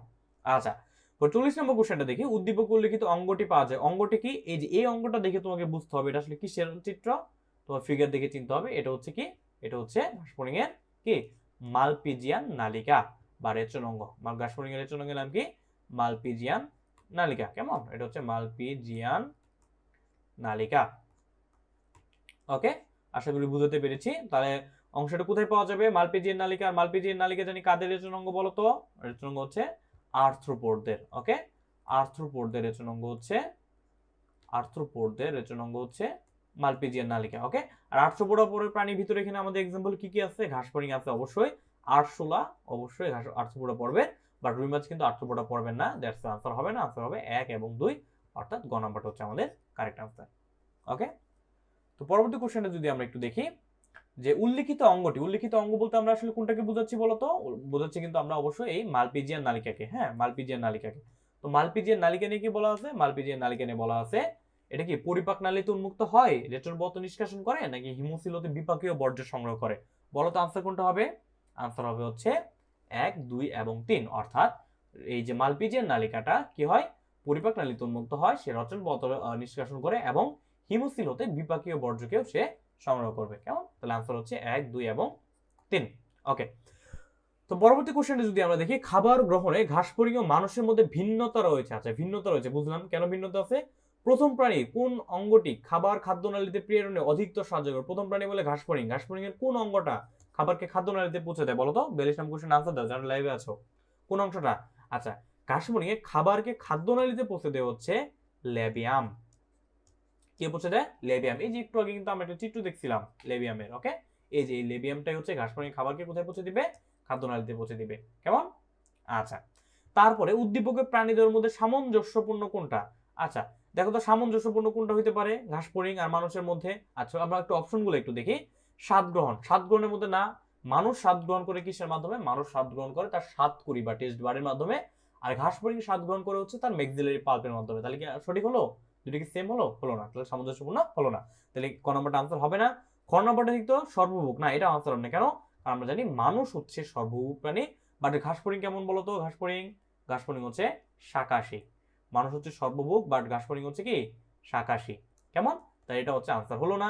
Speaker 1: আচ্ছা, 40 নম্বর কোশ্চেনটা দেখি, উদ্দীপক উল্লেখিত অঙ্গটি পাওয়া যায়। অঙ্গটি কি? এই যে এই অঙ্গটা দেখে তোমাকে বুঝতে হবে এটা আসলে কিসের চিত্র। তোমার ফিগার দেখে চিনতে হবে এটা হচ্ছে কি? এটা হচ্ছে ঘাসফড়িং এর কি? মালপিজিয়ান নালিকা বা রেচন অঙ্গ। ঘাসফড়িং এর রেচন অঙ্গের নাম কি? মালপিজিয়ান নালিকা। কেমন? এটা হচ্ছে মালপিজিয়ান নালিকা। ওকে, আশা করি বুঝতে পেরেছি। তাহলে অংশটা কোথায় পাওয়া যাবে? মালপিজিয়ান নালিকা। আর মালপিজিয়ান নালিকা জানি কাদের রেচন অঙ্গ বলো তো? রেচন অঙ্গ হচ্ছে আর্থ্রোপোডদের। ওকে, আর্থ্রোপোডদের রেচন অঙ্গ হচ্ছে মালপিজিয়ান নালিকা। ওকে, আর আর্থ্রোপোডা প্রাণীর ভিতরে এখানে আমাদের एग्जांपल কি কি আছে? ঘাসফড়িং আছে অবশ্যই, আরশোলা অবশ্যই আর্থ্রোপোডা পড়বে, বাট রুই মাছ কিন্তু আর্থ্রোপোডা পড়বেন না। দ্যাটস আনসার হবে না, আনসার হবে 1 এবং 2, অর্থাৎ গ নাম্বারটা হচ্ছে আমাদের কারেক্ট আনসার। ওকে, তো পরবর্তী কোশ্চেনটা যদি আমরা একটু দেখি, যে উল্লেখিত অঙ্গ বলতে আমরা আসলে কোনটাকে বোঝাচ্ছি বলতো? বোঝাচ্ছি কিন্তু আমরা অবশ্যই এই মালপিজিয়ান নালিকাকে। হ্যাঁ, মালপিজিয়ান নালিকাকে। তো মালপিজিয়ান নালিকা নিয়ে কি বলা আছে? মালপিজিয়ান নালিকা নিয়ে বলা আছে এটা কি পরিপাক নালীতে উন্মুক্ত হয়, রেট্রোবত নিষ্কাশন করে, নাকি হিমোসিলতে বিপাকীয় বর্জ্য সংগ্রহ করে? বলো তো আনসার কোনটা হবে? আনসার হবে হচ্ছে 1, 2 এবং 3, অর্থাৎ এই যে মালপিজিয়ান নালিকাটা কি হয়? পরিপাক নালীতে উন্মুক্ত হয়, সে রচনবত নিষ্কাশন করে এবং হিমোসিল হতে বিপাকীয় বর্জ্যকেও সে সংগ্রহ করবে। কেমন? তাহলে আনসার হচ্ছে 1, 2 এবং 3। ওকে, তো পরবর্তী কোশ্চেনটা যদি আমরা দেখি, খাবার গ্রহণে ঘাসফড়িং ও মানুষের মধ্যে ভিন্নতা রয়েছে। আচ্ছা, ভিন্নতা রয়েছে, বুঝলাম কেন ভিন্নতা আছে। প্রথম প্রাণী কোন অঙ্গটি খাবার খাদ্যনালীতে প্রেরণে অধিকতর সাহায্য করে? প্রথম প্রাণী বলে ঘাসফড়িং। ঘাসফড়িং এর কোন অঙ্গটা খাবারকে খাদ্যনালীতে পৌঁছে দেয় বলো তো? 42 নম্বর কোশ্চেন আনসার দাও যারা লাইভে আছো। কোন অংশটা? আচ্ছা, ঘাসফড়িং এ খাবারকে খাদ্যনালীতে পৌঁছে দেয় হচ্ছে ল্যাবিয়াম। কে পৌঁছে দেয়? ল্যাবিয়াম। এই যে একটু আগে কিন্তু আমরা একটা চিত্র দেখছিলাম ল্যাবিয়ামের। ওকে, এই যে এই ল্যাবিয়ামটাই হচ্ছে ঘাসফড়িং খাবারকে কোথায় পৌঁছে দিবে? খাদ্যনালীতে পৌঁছে দিবে। কেমন? আচ্ছা, তারপরে উদ্দীপকের প্রাণীদের মধ্যে সামঞ্জস্যপূর্ণ কোনটা? আচ্ছা, দেখো তো সামঞ্জস্যপূর্ণ কোনটা হইতে পারে ঘাসফড়িং আর মানুষের মধ্যে? আচ্ছা, আমরা একটু অপশনগুলো একটু দেখি। স্বাদ গ্রহণ, স্বাদ গ্রহণের মধ্যে না। মানুষ স্বাদ গ্রহণ করে কিসের মাধ্যমে? মানুষ স্বাদ গ্রহণ করে তার স্বাদকুড়ি বা টেস্ট বারের মাধ্যমে, আর ঘাসফড়িং স্বাদ গ্রহণ করে হচ্ছে তার ম্যাক্সিলারি পাল্পের মাধ্যমে। তাহলে কি সঠিক হলো? দুটো কি সেম হলো? হলো না, তাহলে সামঞ্জস্যপূর্ণ হলো না। তাহলে ক নম্বরটা আনসার হবে না। খ নম্বরটা ঠিক তো সর্বভোগ না, এটা আনসার হবে না। কেন? কারণ আমরা জানি মানুষ হচ্ছে সর্বভোগ প্রাণী। বাট ঘাসফড়িং কেমন বলতো? ঘাসফড়িং হচ্ছে শাকাশী। মানুষ হচ্ছে সর্বভোগ, বাট ঘাসফড়িং হচ্ছে কি? শাকাশী। কেমন? তাই এটা হচ্ছে আনসার হলো না।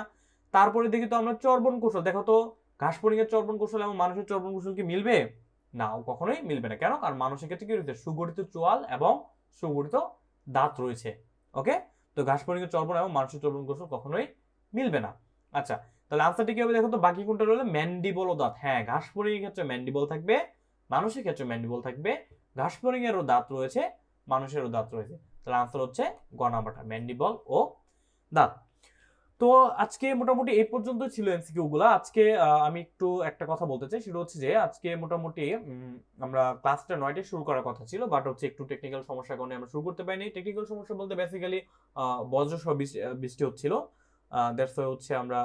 Speaker 1: তারপরে দেখি তো আমরা চর্বণ কৌশল। দেখো তো ঘাসফড়িং এর চর্বণ কৌশল এবং মানুষের চর্বণ কৌশল কি মিলবে? না, কখনোই মিলবে না। কেন? কারণ মানুষের ক্ষেত্রে কি রয়েছে? সুগঠিত চোয়াল এবং সুগঠিত দাঁত রয়েছে। ওকে, তো ঘাসফড়িং এর চর্বণ এবং মানুষের চর্বণ কৌশল কখনোই মিলবে না। আচ্ছা, তাহলে আনসারটি কি হবে দেখো তো, বাকি কোনটা রইলো? ম্যান্ডিবল ও দাঁত। হ্যাঁ, ঘাস ফড়িং এর ক্ষেত্রে ম্যান্ডিবল থাকবে, মানুষের ক্ষেত্রে ম্যান্ডিবল থাকবে, ঘাস ফড়িং এরও দাঁত রয়েছে, মানুষেরও দাঁত রয়েছে। তাহলে আনসার হচ্ছে গ নাম্বারটা, ম্যান্ডিবল ও দাঁত। তো আজকে মোটামুটি এই পর্যন্ত ছিল এমসিকিউ গুলা। আজকে আমি একটু একটা কথা বলতে চাই, সেটা হচ্ছে যে আজকে মোটামুটি আমরা ক্লাসটা 9টায় শুরু করার কথা ছিল, বাট হচ্ছে একটু টেকনিক্যাল সমস্যার কারণে আমরা শুরু করতে পারিনি। টেকনিক্যাল সমস্যা বলতে বেসিক্যালি বজ্রসহ বৃষ্টি হচ্ছিল, দ্যাটস ওয়াই হচ্ছে আমরা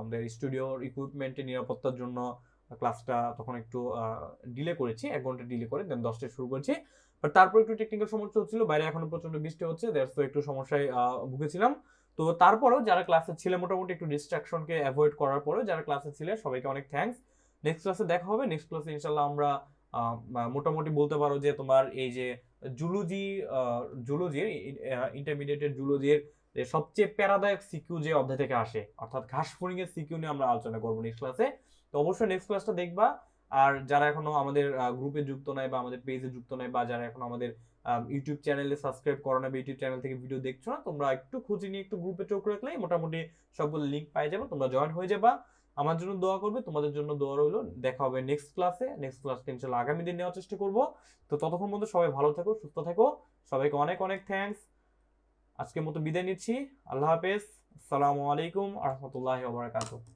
Speaker 1: আমাদের স্টুডিওর ইকুইপমেন্টের নিরাপত্তার জন্য ক্লাসটা তখন একটু ডিলে করেছি, 1 ঘন্টা ডিলে করে দেন 10টায় শুরু করেছি। বাট তারপর একটু টেকনিক্যাল সমস্যা হচ্ছিল, বাইরে এখনো প্রচন্ড বৃষ্টি হচ্ছে, দ্যাটস ওয়াই একটু সমস্যায় ভুগেছিলাম। তো তারপরেও যারা ক্লাসে ছিলে, মোটামুটি একটু ডিস্ট্রাকশনকে অ্যাভয়েড করার পরেও যারা ক্লাসে ছিলে সবাইকে অনেক থ্যাঙ্কস। নেক্সট ক্লাসে দেখা হবে। নেক্সট ক্লাসে ইনশাল্লাহ আমরা মোটামুটি বলতে পারো যে তোমার এই যে জুলজির ইন্টারমিডিয়েটের জুলজির সবচেয়ে প্যারাদায়ক সিকিউ যে অধ্যায় থেকে আসে, অর্থাৎ ঘাস ফড়িং এর সিকিউ নিয়ে আমরা আলোচনা করবো নেক্সট ক্লাসে। তো অবশ্যই নেক্সট ক্লাসটা দেখবা। আর যারা এখনো আমাদের গ্রুপে যুক্ত নাই বা আমাদের পেজে যুক্ত নাই, বা যারা এখনো আমাদের ইউটিউব চ্যানেলে সাবস্ক্রাইব করো না বা ইউটিউব চ্যানেল থেকে ভিডিও দেখছো না, তোমরা একটু খুঁজে নিয়ে একটু গ্রুপে চোখ রাখলেই মোটামুটি সবগুলো লিঙ্ক পাই যাবে, তোমরা জয়েন হয়ে যাবা। আমার জন্য দোয়া করবে, তোমাদের জন্য দোয়া রইলো। দেখা হবে নেক্সট ক্লাসে। নেক্সট ক্লাসটা ইনশাআল্লাহ আগামী দিন নেওয়ার চেষ্টা করবো। তো ততক্ষণ পর্যন্ত সবাই ভালো থাকো, সুস্থ থাকো। সবাইকে অনেক অনেক থ্যাঙ্কস। আজকের মতো বিদায় নিচ্ছি। আল্লাহ হাফেজ। আসসালামু আলাইকুম আ রহমতুল্লাহি ওয়া বারাকাতুহু।